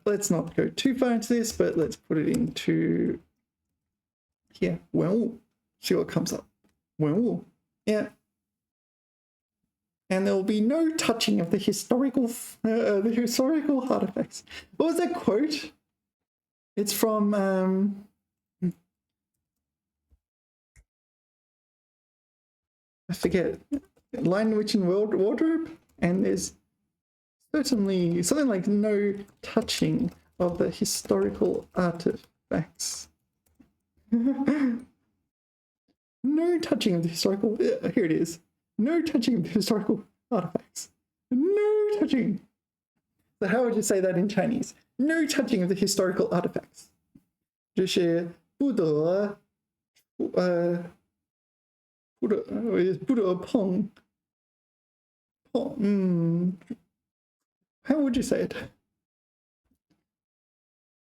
let's not go too far into this, but let's put it into here. Wen see what comes up. Wen yeah. And there will be no touching of the historical artifacts. What was that quote? It's from I forget. Lion, Witch, and Wardrobe, and there's certainly something like no touching of the historical artifacts. No touching of the historical. Here it is. No touching of the historical artifacts. No touching. So how would you say that in Chinese? No touching of the historical artifacts. 就是不得碰 how would you say it?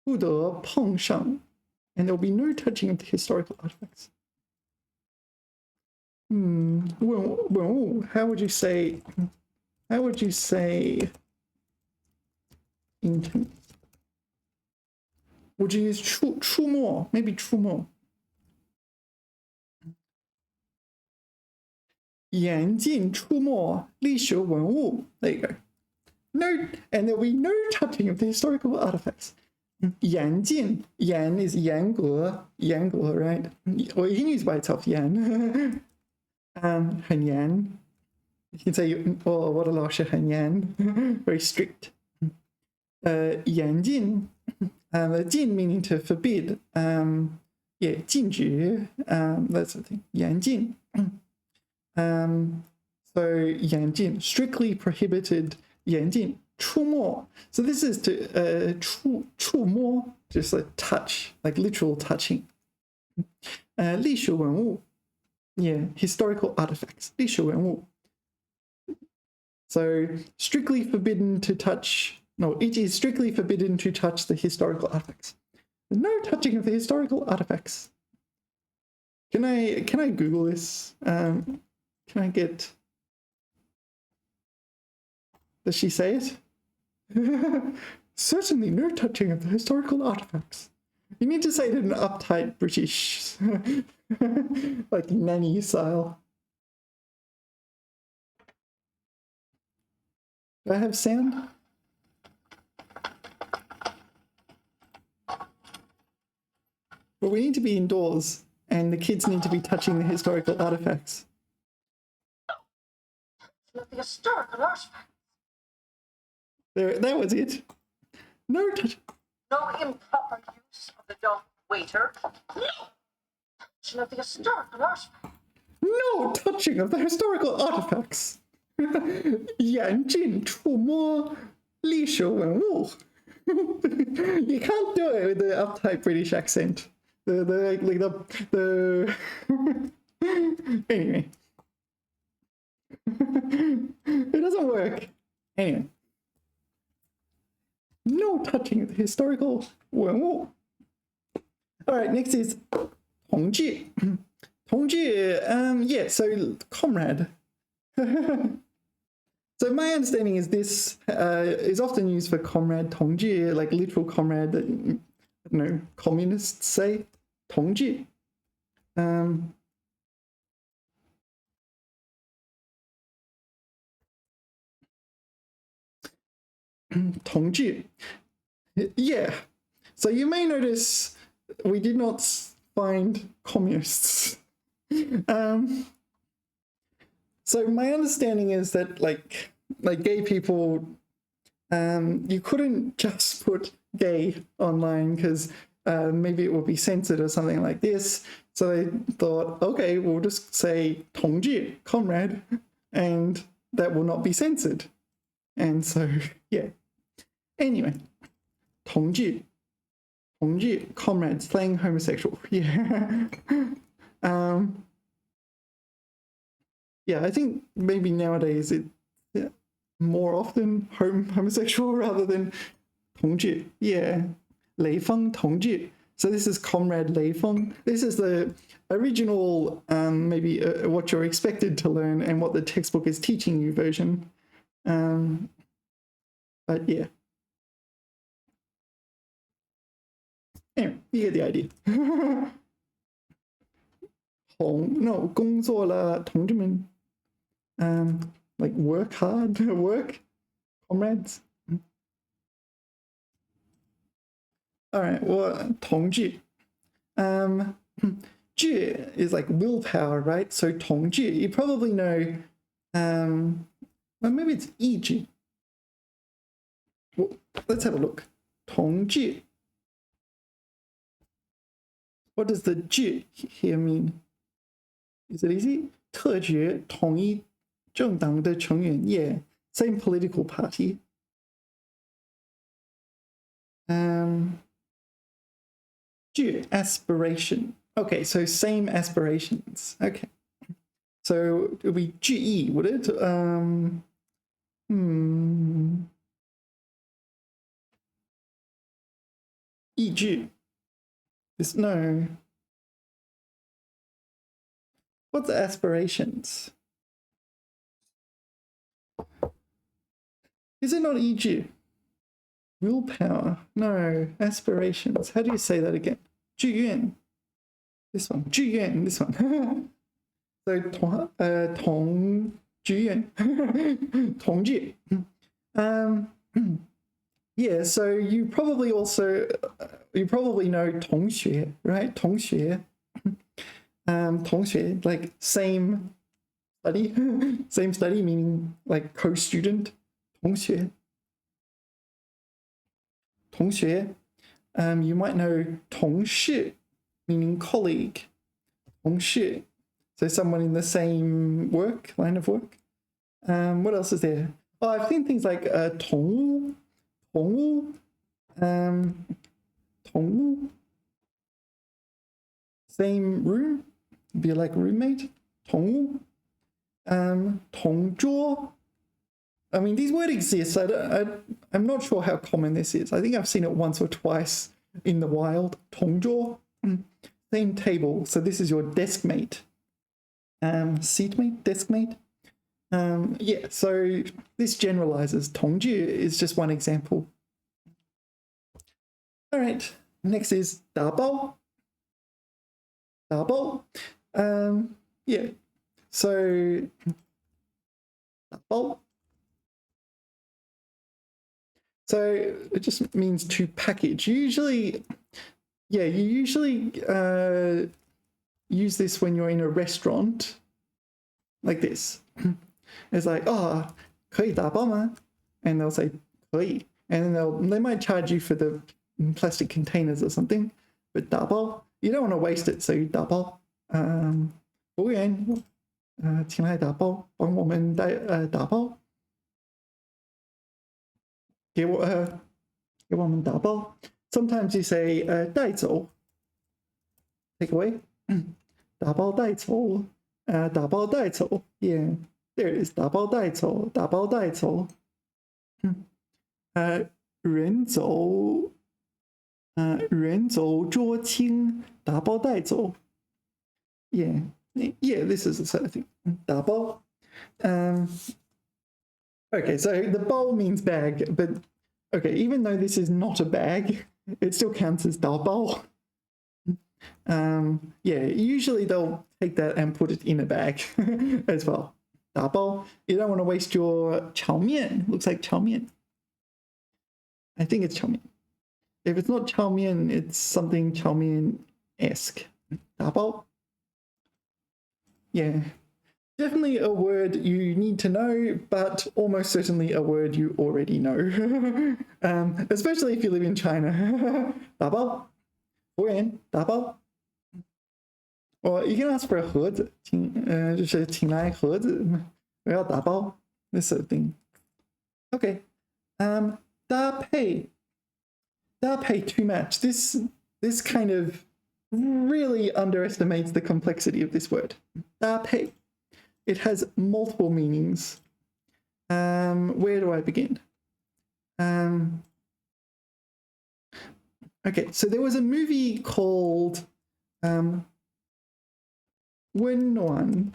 不得碰上 and there will be no touching of the historical artifacts. How would you say in Chinese? Would you use 出没? Maybe 出没. 眼镜出没历史文物. There you go. No, and there'll be no touching of the historical artifacts. 眼镜, yan is 严格, right? Or you can use by itself, yan. 很严. You can say, oh, 我的老师很严, very strict. 严禁,禁 meaning to forbid. Yeah, 禁止, that's the thing. 严禁. So 严禁, strictly prohibited. 严禁, 触摸. So this is to 触摸, just like touch, like literal touching. 历史文物, yeah, historical artifacts. 历史文物. So strictly forbidden to touch. No, it is strictly forbidden to touch the historical artifacts. No touching of the historical artifacts. Can I Google this? Can I get? Does she say it? Certainly no touching of the historical artifacts. You need to say it in an uptight British, like nanny style. Do I have sound? But we need to be indoors, and the kids need to be touching the historical artifacts. The historical artifacts. There, that was it. No touch. No improper use of the dumb waiter. No touching of the historical artifacts. No touching of the historical artifacts. 严禁触摸历史文物. You can't do it with the uptight British accent. The anyway. It doesn't work. Anyway. No touching of the historical 文物. Alright, next is 同志. 同志, yeah, so comrade. So my understanding is this is often used for comrade, 同志, like literal comrade that, I don't know, communists say, 同志. 同志. Yeah. So you may notice we did not find communists. So my understanding is that like gay people, you couldn't just put gay online because maybe it would be censored or something like this. So they thought, okay, we'll just say 同志, comrade, and that will not be censored. And so, yeah. Anyway, 同志, comrade, slang homosexual. Yeah. Yeah, I think maybe nowadays it's more often homosexual rather than 同志. Yeah. 雷锋同志. So this is Comrade Leifeng. This is the original, maybe what you're expected to learn and what the textbook is teaching you version. But yeah. Anyway, you get the idea. 工作了，同志们. Like work hard, work, comrades. All right, well, 同志. 志 is like willpower, right? So 同志, you probably know, well, maybe it's 意志. Well, let's have a look. 同志. What does the 志 here mean? Is it easy? 特决统一政党的成员. Yeah, same political party. Aspiration. Okay, so same aspirations. Okay. So it would be 志意, would it? 意志. No. What's aspirations? Is it not 意志? Willpower. No. Aspirations. How do you say that again? 志愿. This one. 志愿. This one. So 同志愿. 同志. Yeah, so you probably know 同学, right? 同学. 同学, like same study. Same study, meaning like co-student. 同学. 同学. You might know 同事, meaning colleague. 同事. So someone in the same line of work. What else is there? Oh, I've seen things like 同屋. 同屋. Same room. Be like roommate. 同屋. 同桌. I mean, these words exist. I'm not sure how common this is. I think I've seen it once or twice in the wild. 同桌. Same table. So this is your desk mate. Seatmate, deskmate. Yeah, so this generalizes. 同志 is just one example. All right, next is 打包. 打包. Yeah, so 打包. So it just means to package. You usually use this when you're in a restaurant, like this. It's like, oh, 可以打包吗? And they'll say 可以, and then they might charge you for the plastic containers or something. But 打包, you don't want to waste it, so 打包. 服务员, 请来打包, 帮我们打包. 给我们打包. Sometimes you say 带走, take away. 打包带走, 打包带走. Yeah, there it is. 打包带走, 打包带走. 人走桌轻, 打包带走. Yeah, this is the sort of thing. 打包. Okay, so the bowl means bag, but okay, even though this is not a bag, it still counts as 打包. Yeah, usually they'll take that and put it in a bag as well. 打包. You don't want to waste your 炒面. Looks like 炒面. I think it's 炒面. If it's not 炒面, it's something 炒面-esque. 打包. Yeah. Definitely a word you need to know, but almost certainly a word you already know. Especially if you live in China. 打包. 服务员, 打包. Or you can ask for a 盒子, 就是请来盒子, 我要打包, this sort of thing. Okay. 搭配. 搭配 to match. This kind of really underestimates the complexity of this word. 搭配. It has multiple meanings. Where do I begin? Okay, so there was a movie called 温暖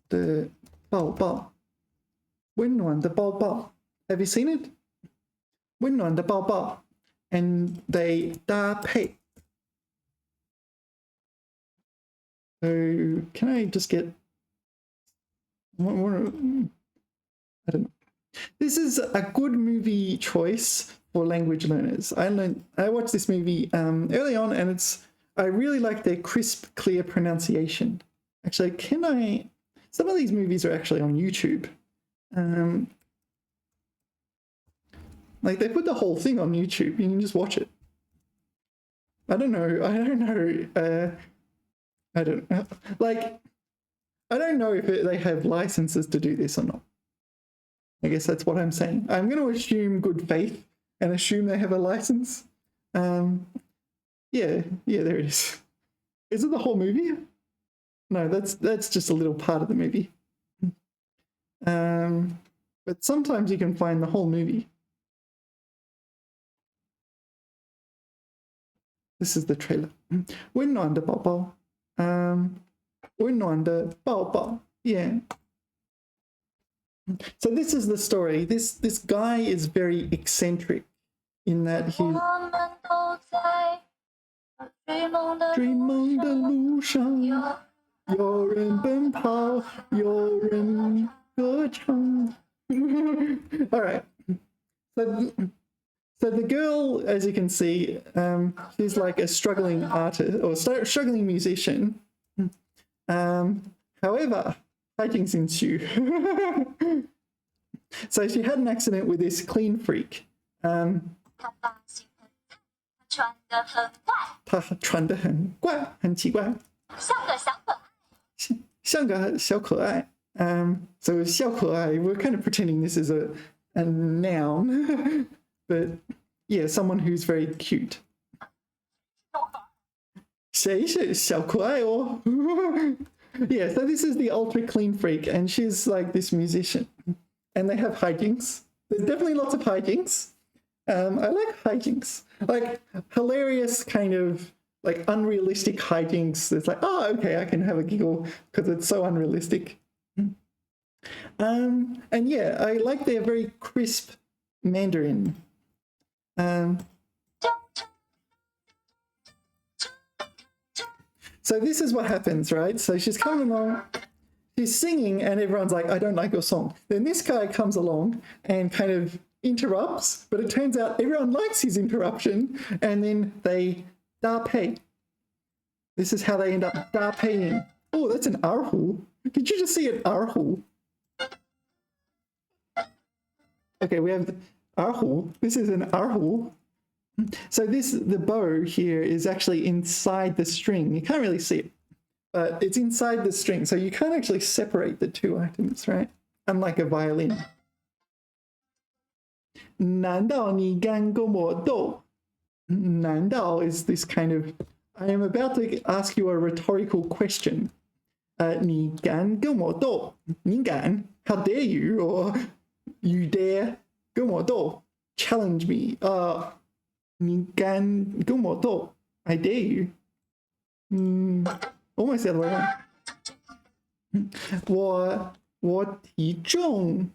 的抱抱. 温暖的抱抱. Have you seen it? 温暖的抱抱. And they 搭配. So can I just get I don't know. This is a good movie choice for language learners. I watched this movie early on, and I really like their crisp, clear pronunciation. Actually, some of these movies are actually on YouTube. Like they put the whole thing on YouTube. You can just watch it. I don't know. Like, I don't know if they have licenses to do this or not. I guess that's what I'm saying. I'm going to assume good faith and assume they have a license. Yeah, there it is. Is it the whole movie? No, that's just a little part of the movie. But sometimes you can find the whole movie. This is the trailer. 温暖的宝宝. 温暖的抱抱. Yeah. So this is the story. This guy is very eccentric in that he 追梦的路上有人奔跑有人歌唱 All right. So the girl, as you can see, she's like a struggling artist or struggling musician. However, 太尽兴趣. So she had an accident with this clean freak. 她穿得很怪，很奇怪，像个小可爱。So 小可爱, we're kind of pretending this is a noun, but yeah, someone who's very cute. 谁是小可爱哦? Yeah, so this is the ultra clean freak, and she's like this musician, and they have hijinks. There's definitely lots of hijinks. I like hijinks, like hilarious kind of like unrealistic hijinks. It's like, oh, okay, I can have a giggle because it's so unrealistic. And yeah, I like their very crisp Mandarin. So this is what happens, right? So she's coming along, she's singing, and everyone's like, I don't like your song. Then this guy comes along and kind of interrupts, but it turns out everyone likes his interruption, and then they da pei. This is how they end up da peiing. Oh, that's an arhu. Did you just see an arhu? Okay, we have the arhu. This is an arhu. So the bow here is actually inside the string. You can't really see it, but it's inside the string. So you can't actually separate the two items, right? Unlike a violin. 难道你敢跟我斗? 难道 is this kind of, I am about to ask you a rhetorical question. 你敢跟我斗? 你敢? How dare you? Or you dare 跟我斗? Challenge me. 你敢跟我斗? I dare you. Almost the other way around. 我体重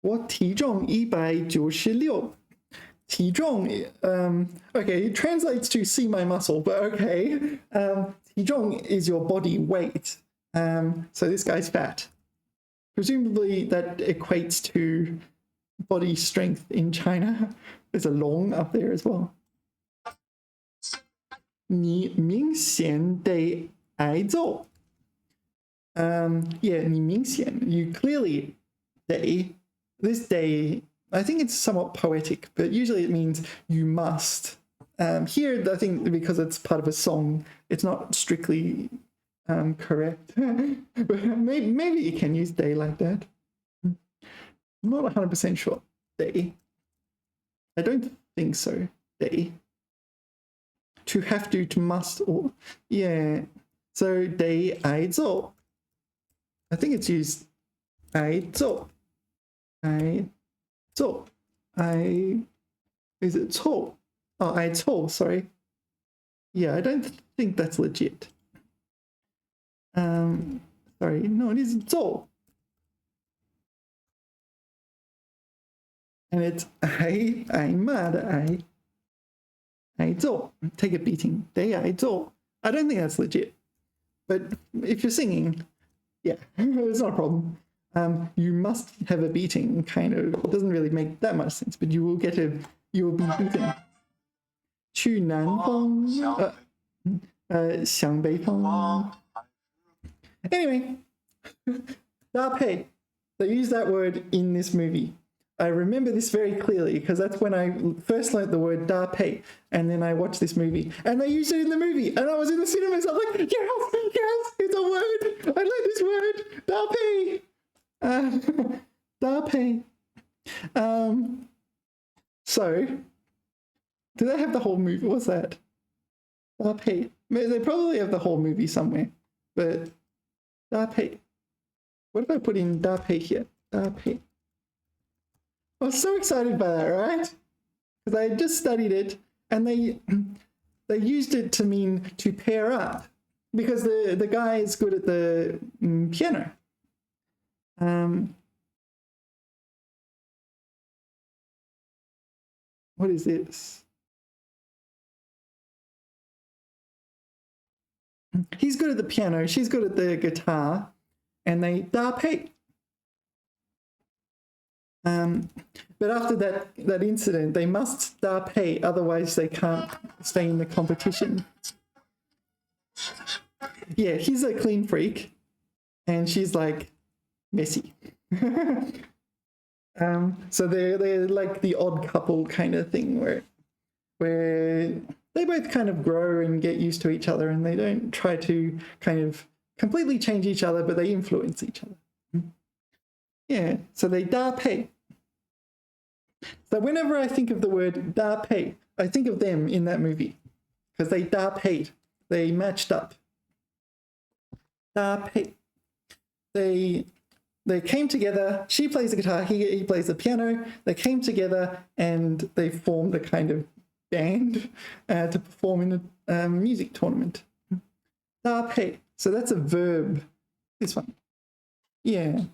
196. 体重, okay, it translates to see my muscle, but okay. 体重 is your body weight. So this guy's fat. Presumably that equates to body strength in China. There's a long up there as well. 你明显得挨揍. Yeah, 你明显, you clearly, this day, I think it's somewhat poetic, but usually it means you must. Here, I think because it's part of a song, it's not strictly correct. But maybe you can use day like that. I'm not 100% sure. Day. I don't think so. Day. To have to must, or yeah. So day 挨揍. I think it's used 挨揍. 挨揍. Is it 凑? Oh, 挨凑, sorry. Yeah, I don't think that's legit. Sorry, no, it is 揍. And it's 挨骂的挨 揍. Take a beating. 得挨揍. I don't think that's legit. But if you're singing, yeah, it's not a problem. You must have a beating, kind of. It doesn't really make that much sense, but you will be beaten. 去南方, 向北方. Anyway, 搭配. They use that word in this movie. I remember this very clearly because that's when I first learnt the word 搭配, and then I watched this movie and they used it in the movie and I was in the cinemas. I'm like, yes, it's a word. I learned this word. 搭配. 搭配. So, do they have the whole movie? What's that? 搭配. They probably have the whole movie somewhere, but 搭配. What if I put in 搭配 here? 搭配. I was so excited by that, right? Because I had just studied it and they used it to mean to pair up because the guy is good at the piano. What is this? He's good at the piano, she's good at the guitar, and they 搭配. But after that incident, they must 搭配, otherwise they can't stay in the competition. Yeah, he's a clean freak, and she's like messy. So they're like the odd couple kind of thing where they both kind of grow and get used to each other, and they don't try to kind of completely change each other, but they influence each other. Yeah, so they 搭配. So whenever I think of the word 搭配, I think of them in that movie because they 搭配, they matched up. 搭配. They came together. She plays the guitar, he plays the piano. They came together and they formed a kind of band to perform in a music tournament. 搭配. So that's a verb. This one. Yeah.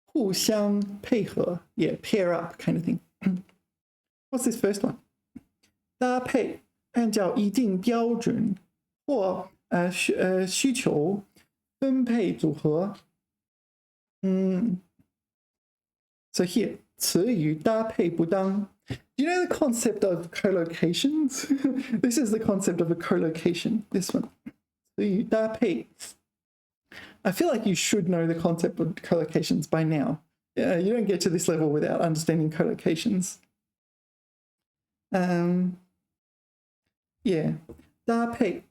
互相配合. Yeah, pair up kind of thing. What's this first one? 搭配按照一定标准或需求分配组合. So here, 词语搭配不当. Do you know the concept of collocations? This is the concept of a collocation. This one. 词语搭配. I feel like you should know the concept of collocations by now. You don't get to this level without understanding collocations. Yeah, 搭配.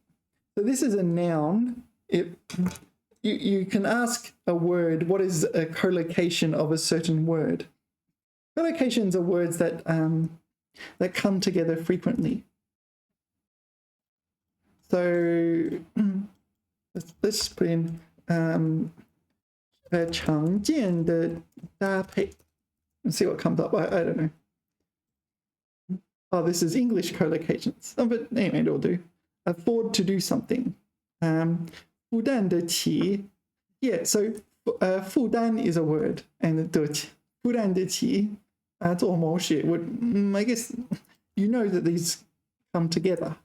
So this is a noun. You can ask a word, what is a collocation of a certain word? Collocations are words that come together frequently. So let's put in 常见的搭配. Let's see what comes up. I don't know. Oh, this is English collocations. Oh, but anyway, it'll do. Afford to do something. 负担得起. Yeah, so 负担 is a word, and 得起. 负担得起. 做某事 would, I guess you know that these come together,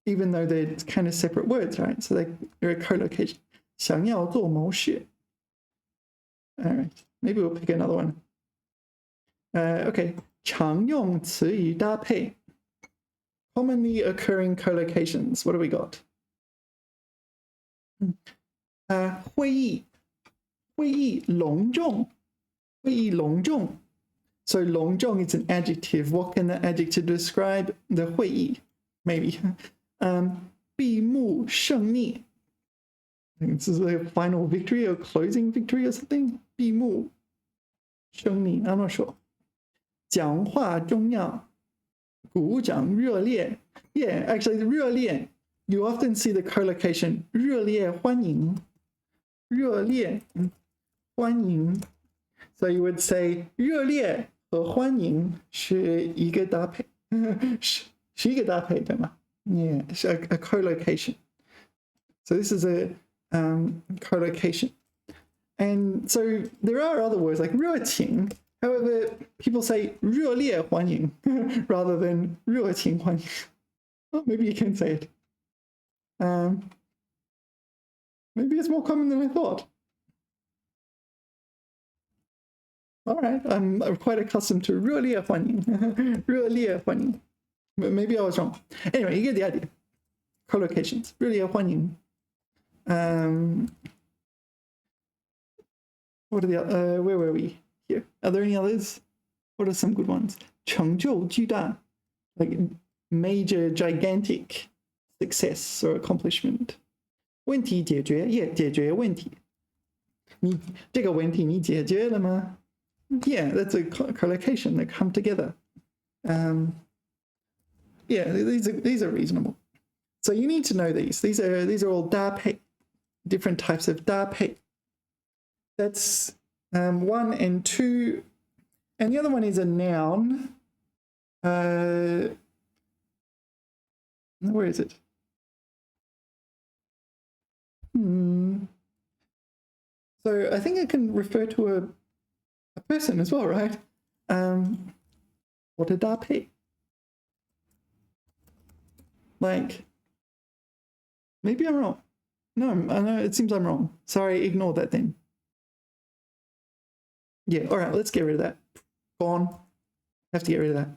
even though they're kind of separate words, right? So they're a collocation. 想要做某事. All right, maybe we'll pick another one. Okay, 常用词语搭配. Commonly occurring collocations. What do we got? 会议隆重. 会议隆重. So 隆重 is an adjective. What can that adjective describe the 会议? Maybe. 闭幕胜利. I think this is a final victory or closing victory or something. 闭幕胜利. I'm not sure. 讲话重要. 鼓掌热烈. Yeah, actually, 热烈. You often see the collocation 热烈欢迎. 热烈欢迎. So you would say 热烈和欢迎是一个搭配.是一个搭配，对吗？ Yeah, a co-location. So this is a co-location. And so there are other words like 热情. However, people say 热烈欢迎 rather than 热情欢迎. Well, maybe you can say it. Maybe it's more common than I thought. All right, I'm quite accustomed to 热烈欢迎热烈欢迎. But maybe I was wrong. Anyway, you get the idea. Co-locations. 热烈欢迎. What are the where were we here? Are there any others? What are some good ones? 成就巨大, like major, gigantic success or accomplishment. 问题解决, yeah, 解决问题. 你这个问题你解决了吗? Yeah, that's a collocation that come together. Yeah, these are reasonable. So you need to know these. These are all 搭配, different types of 搭配. That's 1 and 2, and the other one is a noun. Where is it? So I think it can refer to a person as well, right? What a 搭配? Like, maybe I'm wrong. No, I know it seems I'm wrong. Sorry, ignore that then. Yeah, all right, let's get rid of that. Gone. Have to get rid of that.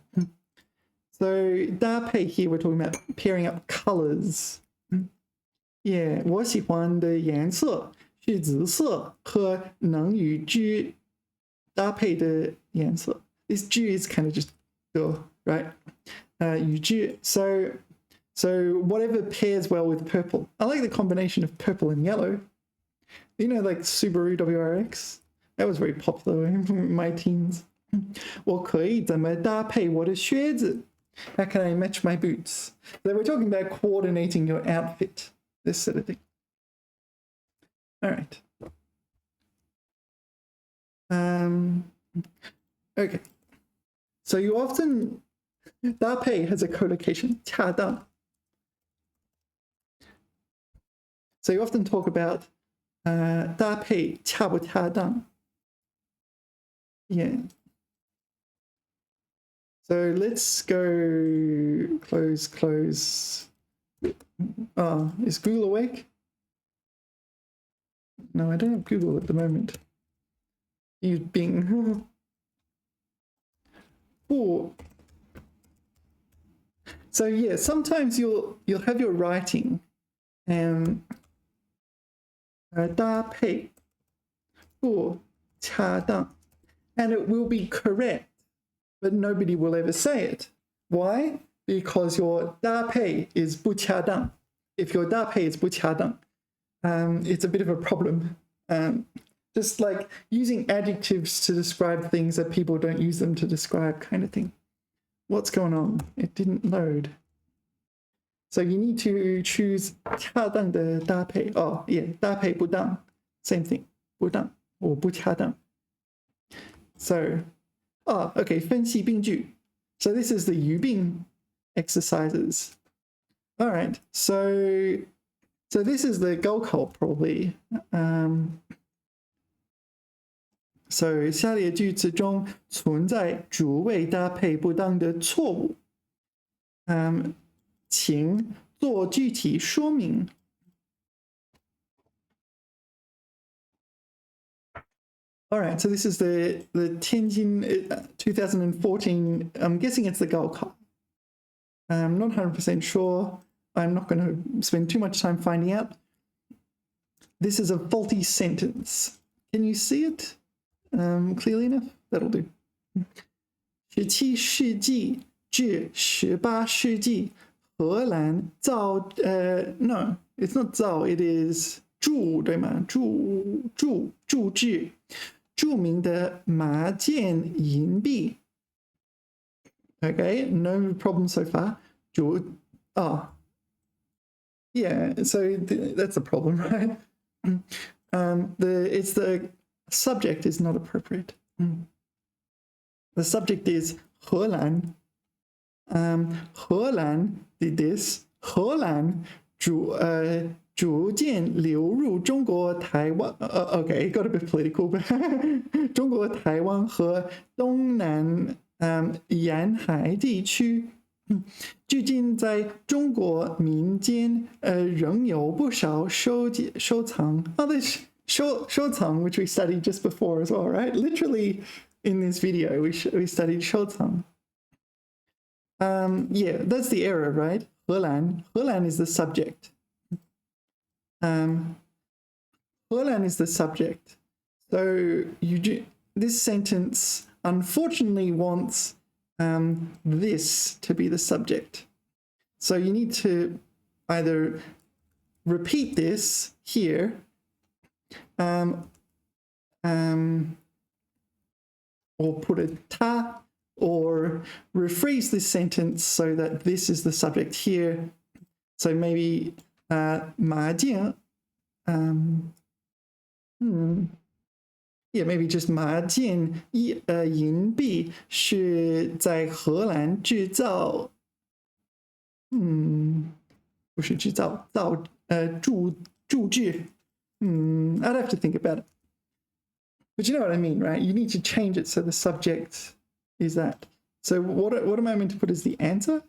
So 搭配 here, we're talking about pairing up colors. Yeah, 我喜欢的颜色是紫色和能与之搭配的颜色. This 之 is kind of just right? 与之. So whatever pairs well with purple. I like the combination of purple and yellow. You know, like Subaru WRX? That was very popular in my teens. 我可以怎么搭配我的靴子? How can I match my boots? So we're talking about coordinating your outfit, this sort of thing. All right. Okay. So you often, 搭配 has a collocation, 恰当. So you often talk about 搭配恰不恰当. Yeah. So let's go close. Oh, is Google awake? No, I don't have Google at the moment. Use Bing. Oh. So yeah, sometimes you'll have your writing and 搭配不恰当, and it will be correct, but nobody will ever say it. Why? Because your 搭配 is 不恰当. If your 搭配 is 不恰当, it's a bit of a problem. Just like using adjectives to describe things that people don't use them to describe, kind of thing. What's going on? It didn't load. So you need to choose 恰当的搭配. Oh, yeah, 搭配不当. Same thing. 不当 or 不恰当. So, okay, 分析病句. So this is the 语病 exercises. All right, so this is the 高考 probably. So 下列句子中存在主谓搭配不当的错误。请做具体说明。All right, so this is the Tianjin 2014. I'm guessing it's the Gaokao. I'm not 100% sure. I'm not going to spend too much time finding out. This is a faulty sentence. Can you see it clearly enough? That'll do. 17世纪至18世纪荷兰造no, it's not 造 it is 铸对吗？铸制著名的麻剑银币。Okay, no problem so far. Yeah, so that's a problem, right? It's the subject is not appropriate. The subject is 荷兰荷兰 did this. 荷兰逐渐流入中国台湾，OK, got a bit political, but 中国台湾和东南沿海地区，距今在中国民间仍有不少收藏。Oh, this 收藏 which we studied just before as well, right? Literally in this video we studied 收藏。Yeah, that's the error, right? 荷兰 is the subject. 荷兰 is the subject. So this sentence unfortunately wants this to be the subject. So you need to either repeat this here or put a ta, or rephrase this sentence so that this is the subject here. So maybe 麻将, yeah, maybe just 麻将银币是在荷兰制造，不是制造，铸制。I'd have to think about it. But you know what I mean, right? You need to change it so the subject is that. So what am I meant to put as the answer?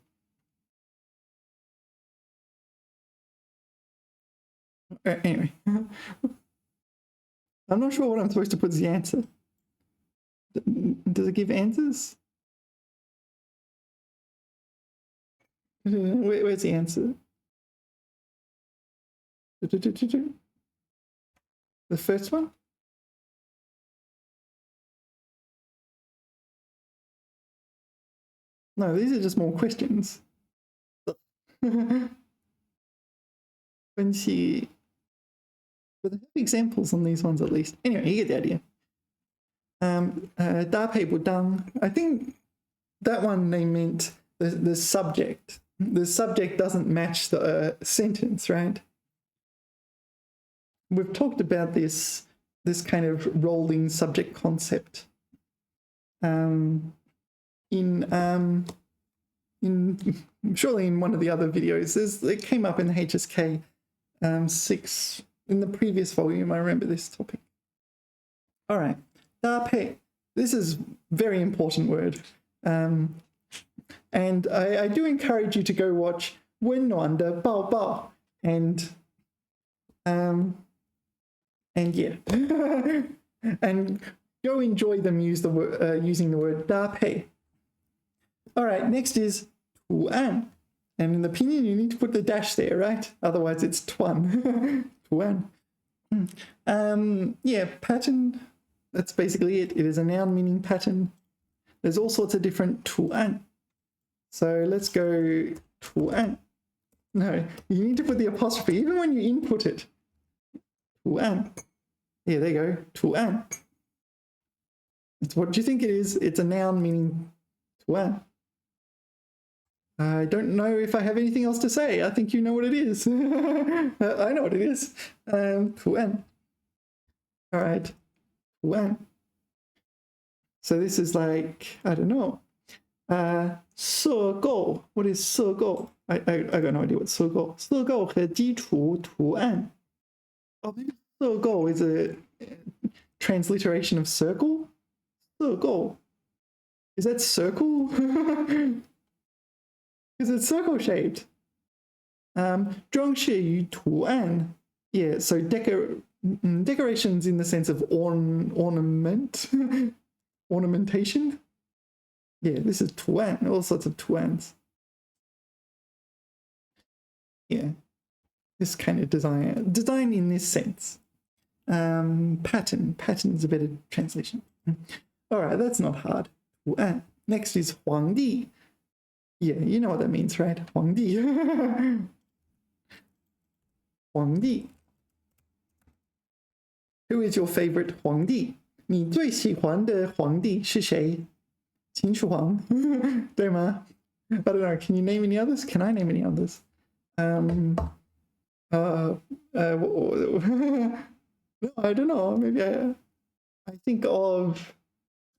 Anyway, I'm not sure what I'm supposed to put as the answer. Does it give answers? Where's the answer? The first one? No, these are just more questions. 分析 But they have examples on these ones at least. Anyway, you get the idea. 搭配不当 I think that one they meant the subject. The subject doesn't match the sentence, right? We've talked about this kind of rolling subject concept in surely in one of the other videos. It came up in the HSK 6 in the previous volume. I remember this topic. All right, 搭配. This is very important word, and I do encourage you to go watch 温暖的抱抱 and yeah, and go enjoy them using the word 搭配. All right, next is 图案. And in the pinyin, you need to put the dash there, right? Otherwise, it's 团. 图案. Yeah, pattern. That's basically it. It is a noun meaning pattern. There's all sorts of different 图案. So let's go 图案. No, you need to put the apostrophe even when you input it. 图案. Yeah, there you go. 图案. What do you think it is? It's a noun meaning 图案. I don't know if I have anything else to say. I think you know what it is. I know what it is. 图案. All right. 图案. So this is like, I don't know. 色构. What is 色构? I got no idea what 色构. 色构和基础图案. Oh, maybe 色构 is a transliteration of circle? 色构. Is that circle? Because it's circle shaped. 装饰于图案. Yeah, so decorations in the sense of ornament, ornamentation. Yeah, this is 图案, all sorts of 图案. Yeah, this kind of design in this sense. Pattern is a better translation. All right, that's not hard. 图案. Next is 皇帝. Yeah, you know what that means, right? 皇帝. 皇帝. Who is your favorite 皇帝? 你最喜欢的皇帝是谁? 秦始皇. 对吗? I don't know. Can you name any others? Can I name any others? No, I don't know. Maybe I think of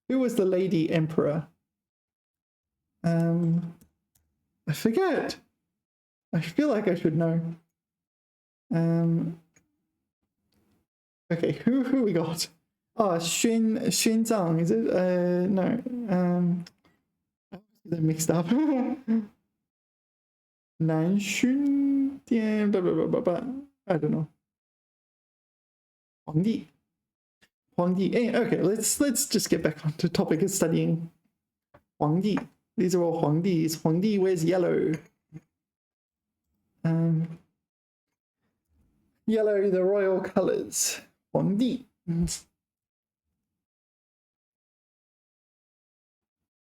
who was the lady emperor? I forget. I feel like I should know. Okay, who we got? Oh, Xuan Zhang, is it? No. They're mixed up. Nan Xun Dian, blah, blah, blah, blah, blah. I don't know. Huangdi. Okay, let's just get back onto the topic of studying Huangdi. These are all Huangdis. Huangdi wears yellow. Yellow, the royal colors. Huangdi.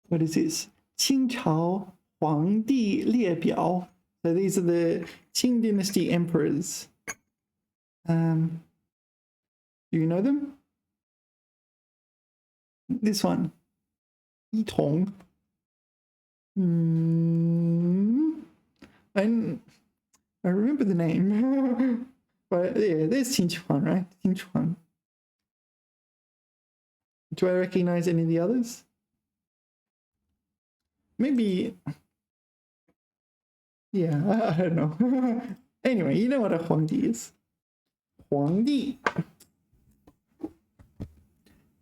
What is this? 清朝皇帝列表. So these are the Qing Dynasty emperors. Do you know them? This one. Yitong. I remember the name. But yeah, there's Qin Chuan, right? Qin Chuan. Do I recognize any of the others? Maybe. Yeah, I don't know. Anyway, you know what a Huangdi is. Huangdi.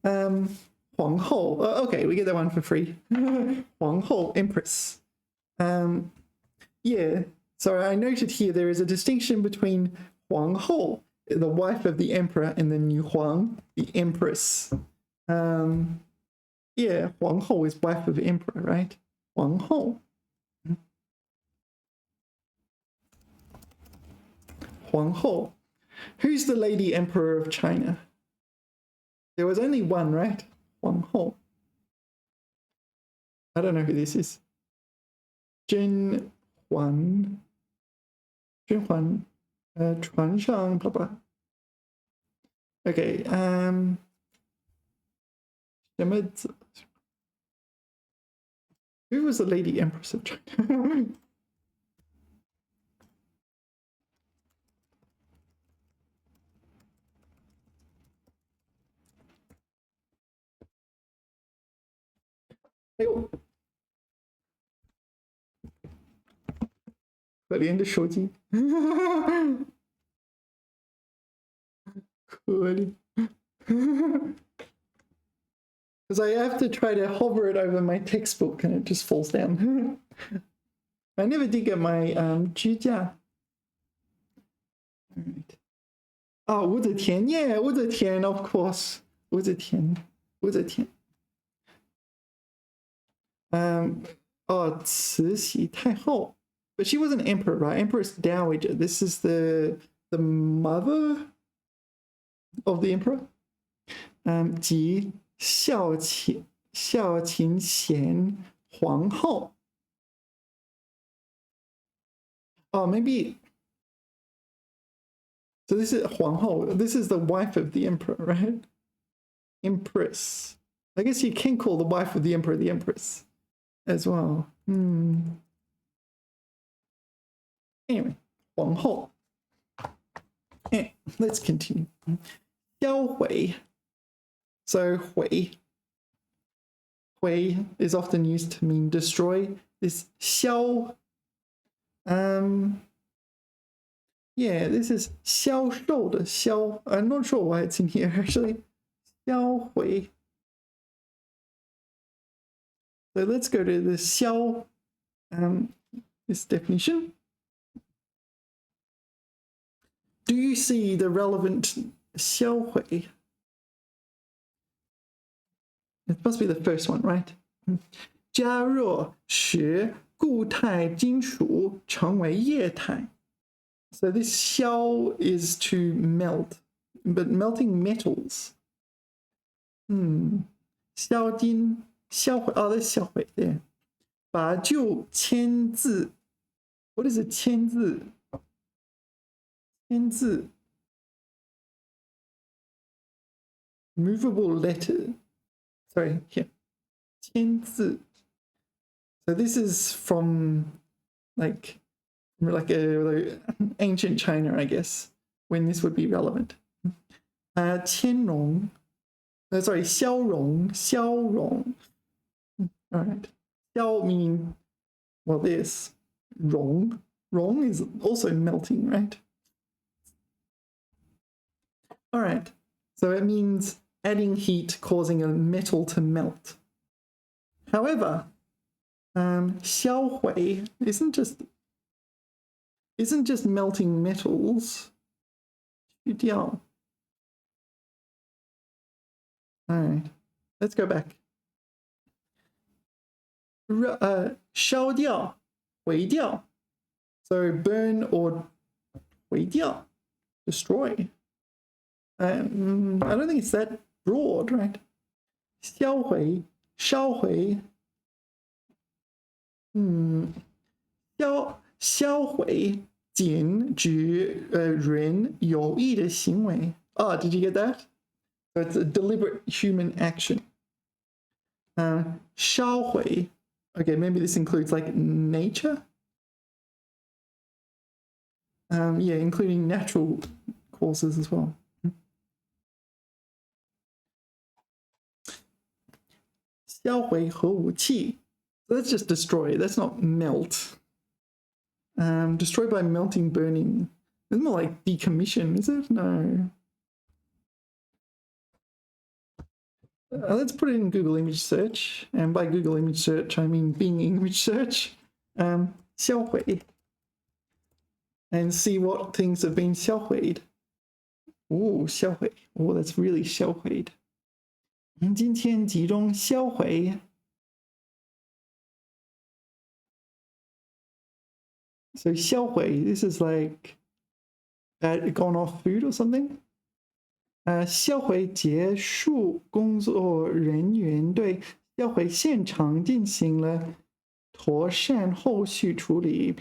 Huanghou. Okay, we get that one for free. Huanghou, Empress. Yeah, so I noted here there is a distinction between Huanghou, the wife of the emperor, and then Yu Huang, the empress. Yeah, Huanghou is wife of the emperor, right? Huanghou. Huanghou. Who's the lady emperor of China? There was only one, right? Huanghou. I don't know who this is. Zhen Huan. Zhen Huan. 船上 blah blah. Okay, 什么字? Who was the lady empress of China? Hey, 可怜的手机。可怜。Because I have to try to hover it over my textbook and it just falls down. I never did get my 支架. All right. Oh, 武则天, yeah, 武则天, of course. 武则天. Oh, 慈禧太后. But she was an emperor, right? Empress Dowager. This is the mother of the emperor. 即孝勤贤皇后. Oh, maybe. So this is Huang Hou. This is the wife of the emperor, right? Empress. I guess you can call the wife of the emperor the empress as well. Anyway, Huang Hou. Let's continue. Xiao Hui. So Hui is often used to mean destroy. This Xiao. Yeah, this is Xiao Shou de Xiao. I'm not sure why it's in here actually. Xiao Hui. So let's go to the Xiao, this definition. Do you see the relevant Xiao Hui? It must be the first one, right? 加热使固态金属成为液态. So this xiao is to melt, but melting metals. 消金, 销毁, oh, there's 销毁 there. 把旧签字. What is a 签字? 签字. Movable letter. Sorry, here. 签字. So this is from like ancient China, I guess, when this would be relevant. 签容. Sorry, 消融. All right. 消 meaning, well, this. Wrong. Wrong is also melting, right? All right. So it means adding heat causing a metal to melt. However, 销毁 isn't just melting metals. 去掉. All right. Let's go back. 烧掉, 毁掉. So burn or 毁掉, destroy. I don't think it's that broad, right? 销毁, 烧毁. 销毁禁止人有意的行为. Oh, did you get that? So it's a deliberate human action. 烧毁. Okay, maybe this includes like nature. Yeah, including natural causes as well. 销毁核武器. So that's just destroy. That's not melt. Destroy by melting, burning. It's more like decommission, is it? No. Let's put it in Google image search. And by Google image search, I mean Bing image search. 销毁. And see what things have been 销毁. Ooh, 销毁. Oh, that's really 销毁. 今天集中销毁. So 销毁, this is like gone off food or something. 销毁结束，工作人员对销毁现场进行了妥善后续处理。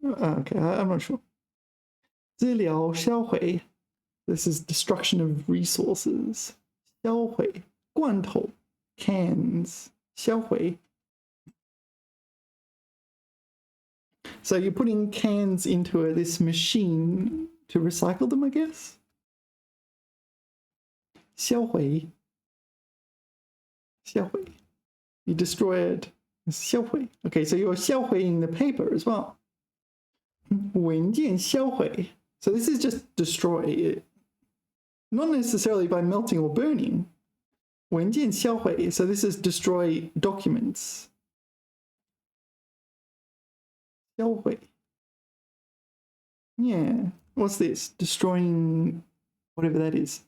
Okay, I'm not sure. 资料销毁, this is destruction of resources. 销毁罐头 cans 销毁. So you're putting cans into this machine to recycle them, I guess. 销毁. 销毁. You destroy it. 销毁. Okay, so you're 销毁ing the paper as well. 文件销毁. So this is just destroy it. Not necessarily by melting or burning. 文件销毁. So this is destroy documents. 销毁. Yeah. What's this? Destroying whatever that is.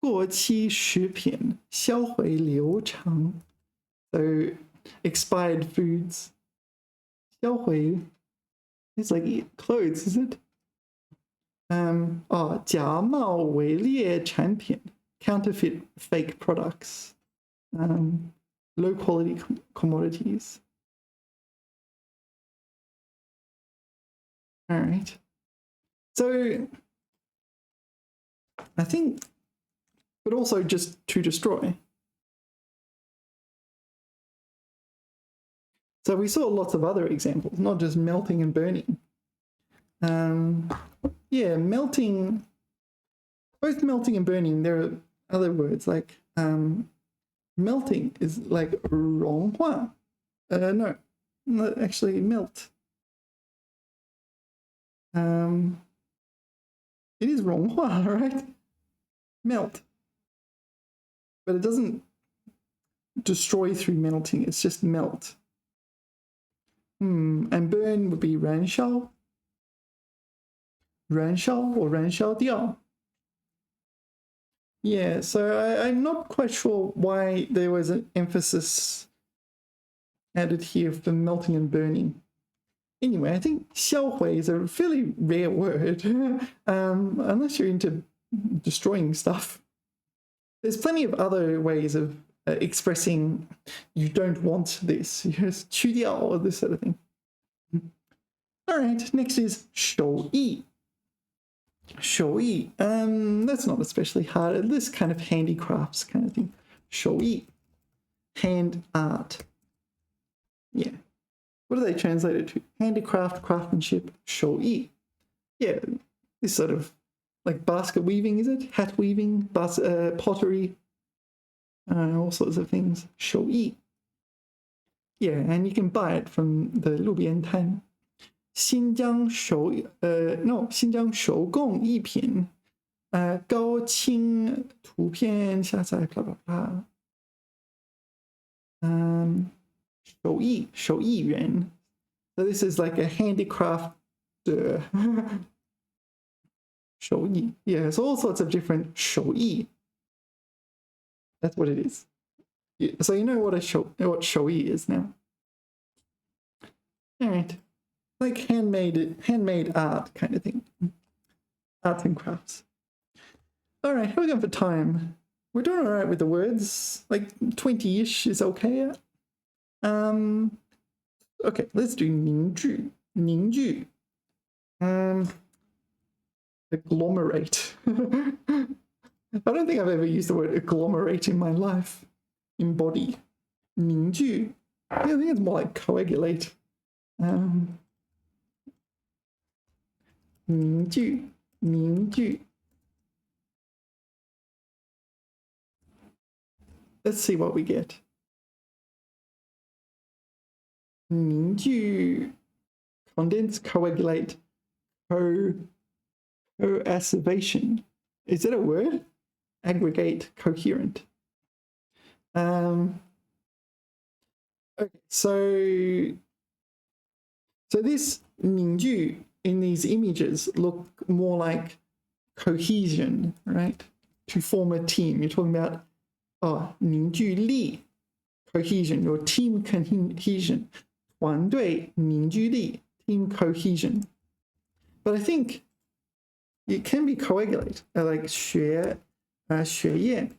过期食品销毁流程. So expired foods. 销毁. It's like clothes, is it? 假冒伪劣产品 counterfeit fake products. Low quality commodities. All right. So I think, but also just to destroy. So we saw lots of other examples, not just melting and burning. Yeah, melting, both melting and burning, there are other words like melting is like 融化. No, not actually melt. It is 融化, right? Melt. But it doesn't destroy through melting, it's just melt. And burn would be 燃烧. 燃烧 or 燃烧掉. Yeah, so I'm not quite sure why there was an emphasis added here for melting and burning. Anyway, I think 销毁 is a fairly rare word, unless you're into destroying stuff. There's plenty of other ways of expressing you don't want this. You just 去掉 or this sort of thing. All right, next is 手艺. 手艺, that's not especially hard. This kind of handicrafts kind of thing. 手艺, hand art. Yeah. What do they translate it to? Handicraft, craftsmanship, 手艺. Yeah, this sort of like basket weaving, is it? Hat weaving, pottery, all sorts of things. 手艺. Yeah, and you can buy it from the 路边摊。新疆手工艺品，高清图片下载，blah blah blah。手艺员。So this is like a handicraft. 手艺. Yeah, it's all sorts of different 手艺. That's what it is. Yeah, so you know what shou yi is now. All right, like handmade art kind of thing, arts and crafts. All right, how are we going for time? We're doing all right with the words. Like 20-ish is okay. Okay, let's do 凝聚. 凝聚. Agglomerate. I don't think I've ever used the word agglomerate in my life. Embody. 凝聚. Yeah, I think it's more like coagulate. 凝聚. 凝聚. Let's see what we get. 凝聚, condense, coagulate, coassivation. Is that a word? Aggregate, coherent. Okay, so this 凝聚 in these images look more like cohesion, right? To form a team. You're talking about 凝聚力, cohesion, or team cohesion. 团队凝聚力, team cohesion. But I think it can be coagulate, like 血液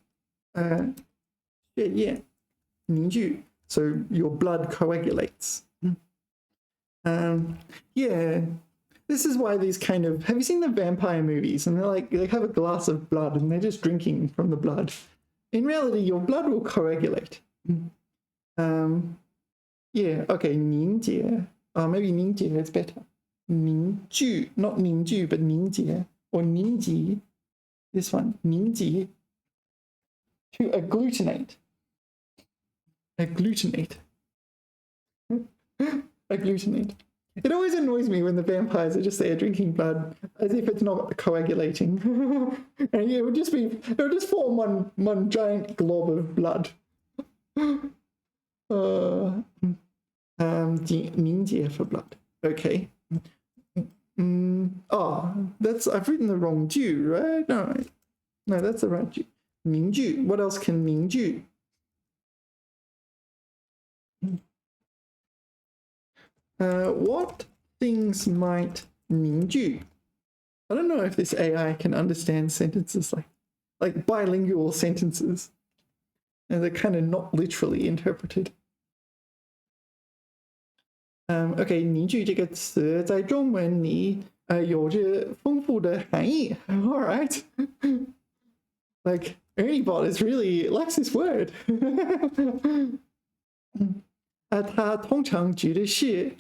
凝聚. So your blood coagulates. Yeah, this is why these kind of, have you seen the vampire movies? And they're like, they have a glass of blood and they're just drinking from the blood. In reality, your blood will coagulate. Yeah, okay, 凝结. Maybe 凝结 is better. 凝聚, not 凝聚, but 凝结, or 凝集. This one, 凝集. To agglutinate. Agglutinate. Agglutinate. It always annoys me when the vampires are just there drinking blood, as if it's not coagulating. And it would just form one giant glob of blood. 凝结 for blood. Okay. I've written the wrong 聚, right? No, that's the right 聚. 凝聚. What else can 凝聚? What things might 凝聚? I don't know if this AI can understand sentences like bilingual sentences. And they're kind of not literally interpreted. Okay, 凝聚这个词在中文里有着丰富的含义. All right. Like, Erniebot is really likes this word. 它通常指的是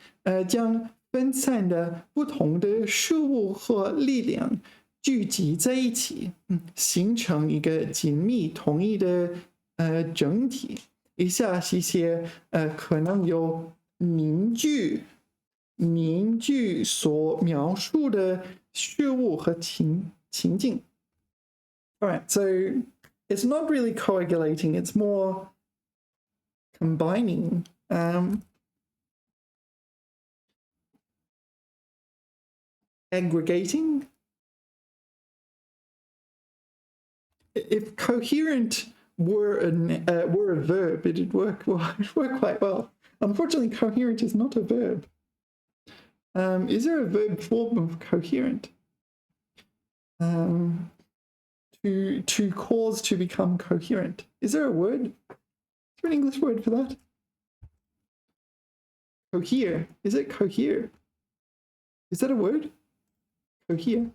将分散的不同的事物和力量聚集在一起，形成一个紧密统一的整体。以下是一些可能有凝聚所描述的事物和情境。All right, so it's not really coagulating, it's more combining. Aggregating. If coherent were a verb, it'd work quite well. Unfortunately, coherent is not a verb. Is there a verb form of coherent? To cause to become coherent. Is there a word? Is there an English word for that? Cohere. Is it cohere? Is that a word? Cohere.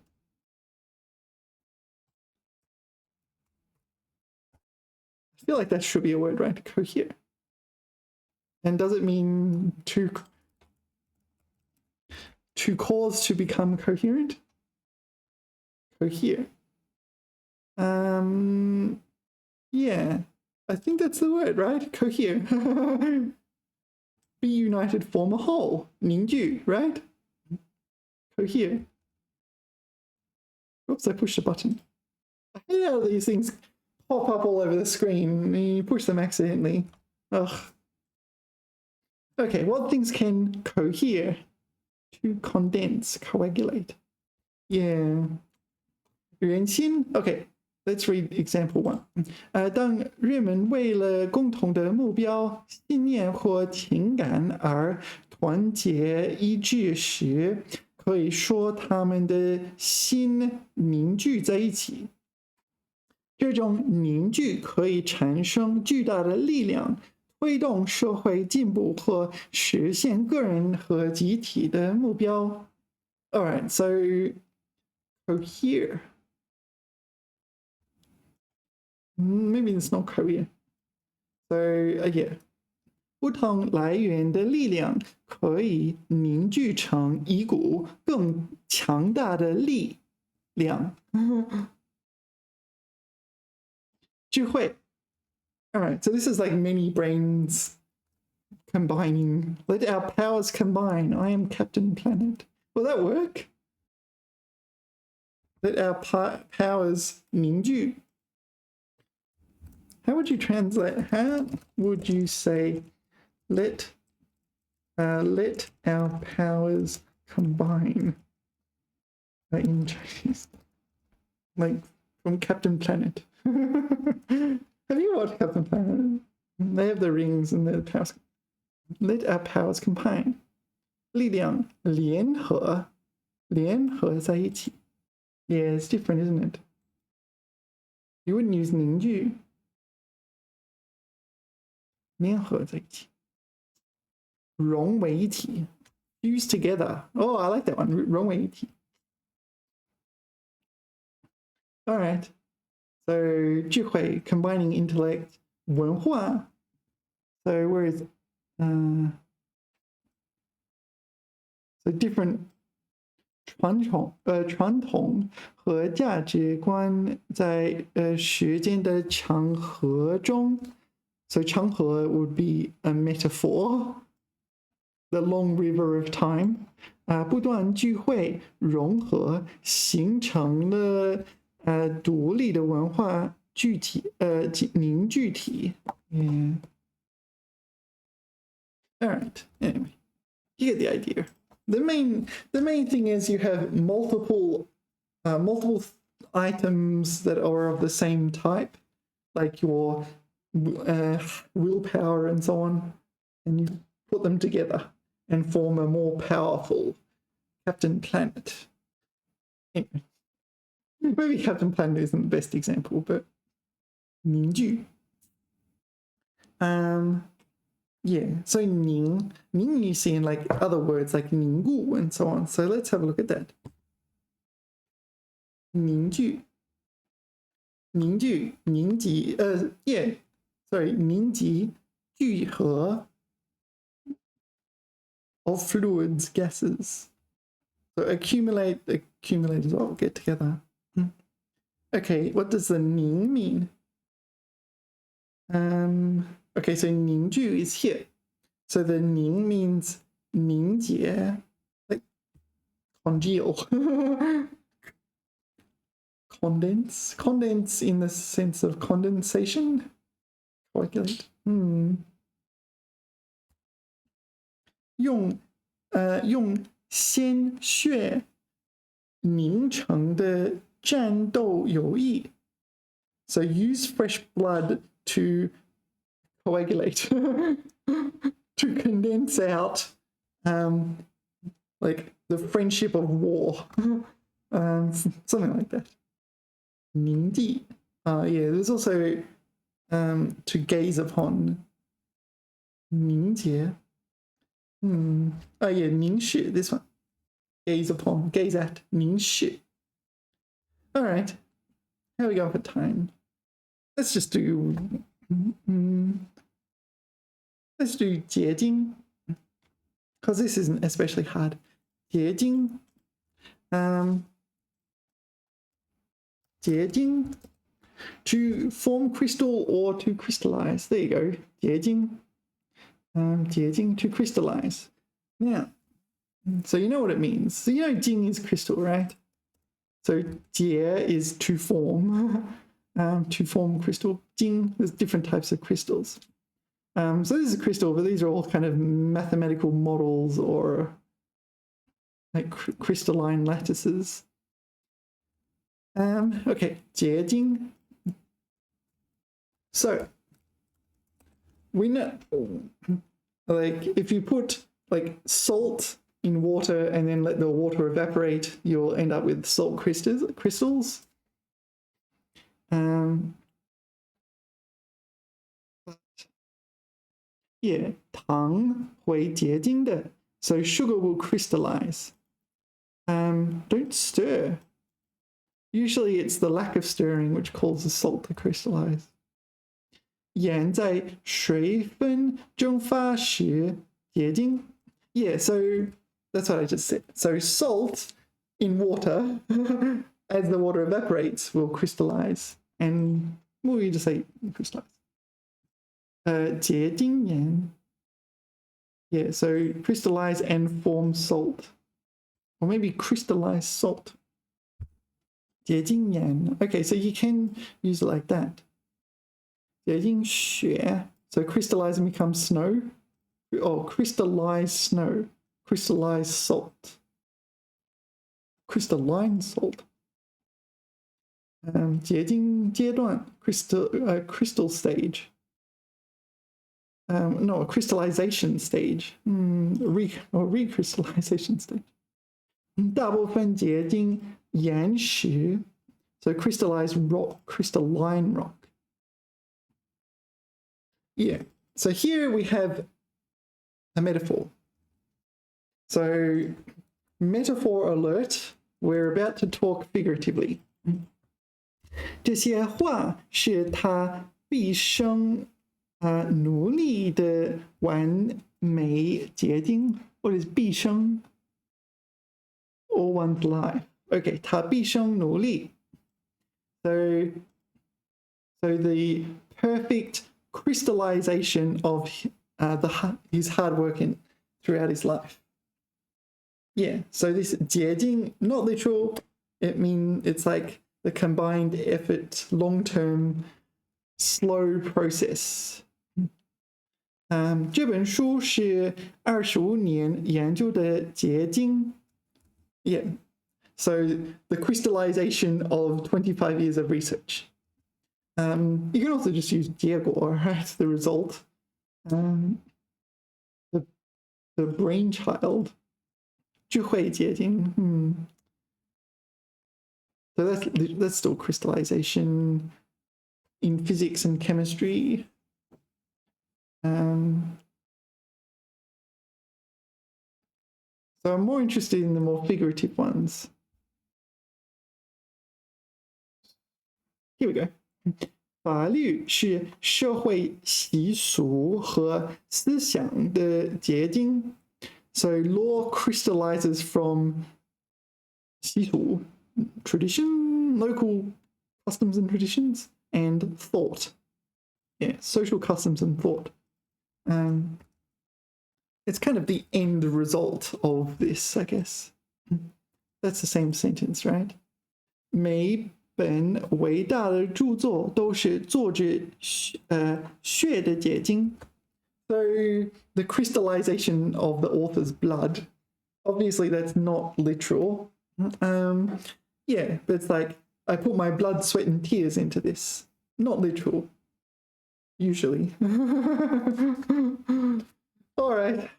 I feel like that should be a word, right? Cohere. And does it mean to cause to become coherent? Cohere. Yeah, I think that's the word, right? Cohere. be united, form a whole. 凝聚, right? Cohere. Oops, I pushed a button. I hate how these things pop up all over the screen and you push them accidentally. Ugh. Okay, what things can cohere? To condense, coagulate. Yeah. 原先 Okay, let's read example one. 当人们为了共同的目标、信念或情感而团结一致时，可以说他们的心凝聚在一起。这种凝聚可以产生巨大的力量，推动社会进步或实现个人和集体的目标。All right, so cohere. Maybe it's not cohere. So yeah. 不同来源的力量可以凝聚成一股更强大的力量。智慧。All right, so this is like many brains combining. Let our powers combine. I am Captain Planet. Will that work? Let our powers 凝聚. How would you translate? How would you say let our powers combine in Chinese? Like from Captain Planet. Have you watched Captain Planet? They have the rings and the powers. Let our powers combine. 力量联合在一起. Yeah, it's different, isn't it? You wouldn't use 凝聚. 联合在一起. 融为一体. Fuse together. Oh, I like that one. 融为一体. All right. So 智慧 combining intellect, 文化. So where is so different 传统和价值观在时间的长河中. So 长河 would be a metaphor, the long river of time. 不断聚会融合，形成了独立的文化具体凝聚体。Yeah. All right. Anyway, you get the idea. The main thing is you have multiple items that are of the same type, like your willpower and so on, and you put them together and form a more powerful Captain Planet. Anyway, maybe Captain Planet isn't the best example, but 凝聚. Yeah, so 凝 you see in like other words like 凝固 and so on. So let's have a look at that. 凝聚凝集聚合 of fluids, gases. So accumulate as well, get together. Okay, what does the 凝 mean? Okay, so 凝聚 is here. So the 凝 means 凝结, like congeal. Condense in the sense of condensation. Coagulate. 用鲜血凝成的战斗友谊. So use fresh blood to coagulate, to condense out like the friendship of war, something like that. 凝地. Yeah, there's also to gaze upon. 凝结. Oh yeah, 凝视, this one. Gaze upon, gaze at, 凝视. All right, how are we going for time? Let's just do 结晶, because this isn't especially hard. 结晶. 结晶, to form crystal or to crystallize. There you go. 结晶.结晶 to crystallize. Now, so you know what it means. So you know jing is crystal, right? So 结 is to form, crystal. Jing, there's different types of crystals. So this is a crystal, but these are all kind of mathematical models or like crystalline lattices. Okay, 结晶. So we know, like if you put like salt in water and then let the water evaporate, you'll end up with salt crystals. Yeah, 糖会结晶的, so sugar will crystallize. Don't stir. Usually it's the lack of stirring which causes salt to crystallize. 盐在水分蒸发时结晶. Yeah, so that's what I just said. So salt in water, as the water evaporates, will crystallize. And what will you just say crystallize? 结晶盐. Yeah, so crystallize and form salt. Or maybe crystallize salt. 结晶盐. Okay, so you can use it like that. 结晶雪. So crystallize and become snow. Oh, crystallize snow. Crystallize salt. Crystalline salt. 结晶阶段, crystal stage. No, a crystallization stage. Recrystallization stage. 大部分结晶岩石. So crystallized rock, crystalline rock. Yeah, so here we have a metaphor. So metaphor alert, we're about to talk figuratively. 这些话是他毕生努力的完美结晶. What is 毕生? All one's life. Okay, 他毕生努力. So the perfect crystallization of his hard work throughout his life. Yeah, so this 结晶, not literal, it's like the combined effort, long-term, slow process. 这本书是25年研究的结晶. Yeah, so the crystallization of 25 years of research. You can also just use 结果, right? The result. The brainchild. 智慧结晶. So that's still crystallization in physics and chemistry. So I'm more interested in the more figurative ones. Here we go. 法律是社会习俗和思想的结晶. So law crystallizes from 习俗, tradition, local customs and traditions, and thought. Yeah, social customs and thought. It's kind of the end result of this, I guess. That's the same sentence, right? 每本伟大的著作都是作者血的结晶. So the crystallization of the author's blood, obviously that's not literal. Yeah, but it's like I put my blood, sweat, and tears into this. Not literal, usually. All right.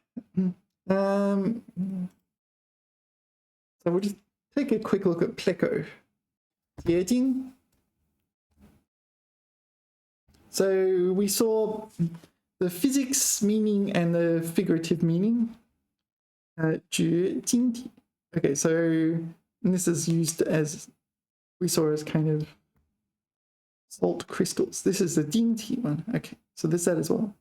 So we'll just take a quick look at pleco. 结晶. So we saw the physics meaning and the figurative meaning. 结晶体. Okay, so this is used as, we saw as kind of salt crystals. This is the 晶体 one. Okay, so there's that as well.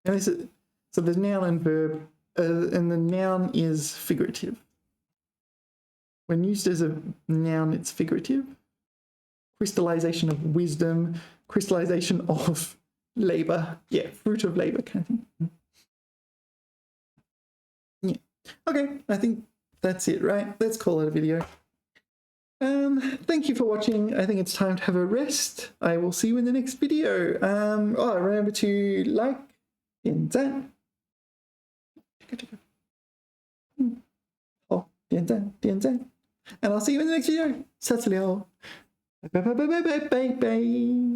And this is, so the noun and verb, and the noun is figurative. When used as a noun, it's figurative. Crystallization of wisdom, crystallization of labor. Yeah, fruit of labor kind of thing. Okay, I think that's it, right? Let's call it a video. Thank you for watching. I think it's time to have a rest. I will see you in the next video. Remember to like, 点赞. Oh, 点赞, 点赞. And I'll see you in the next video. 下次聊. Bye bye bye bye bye bye bye.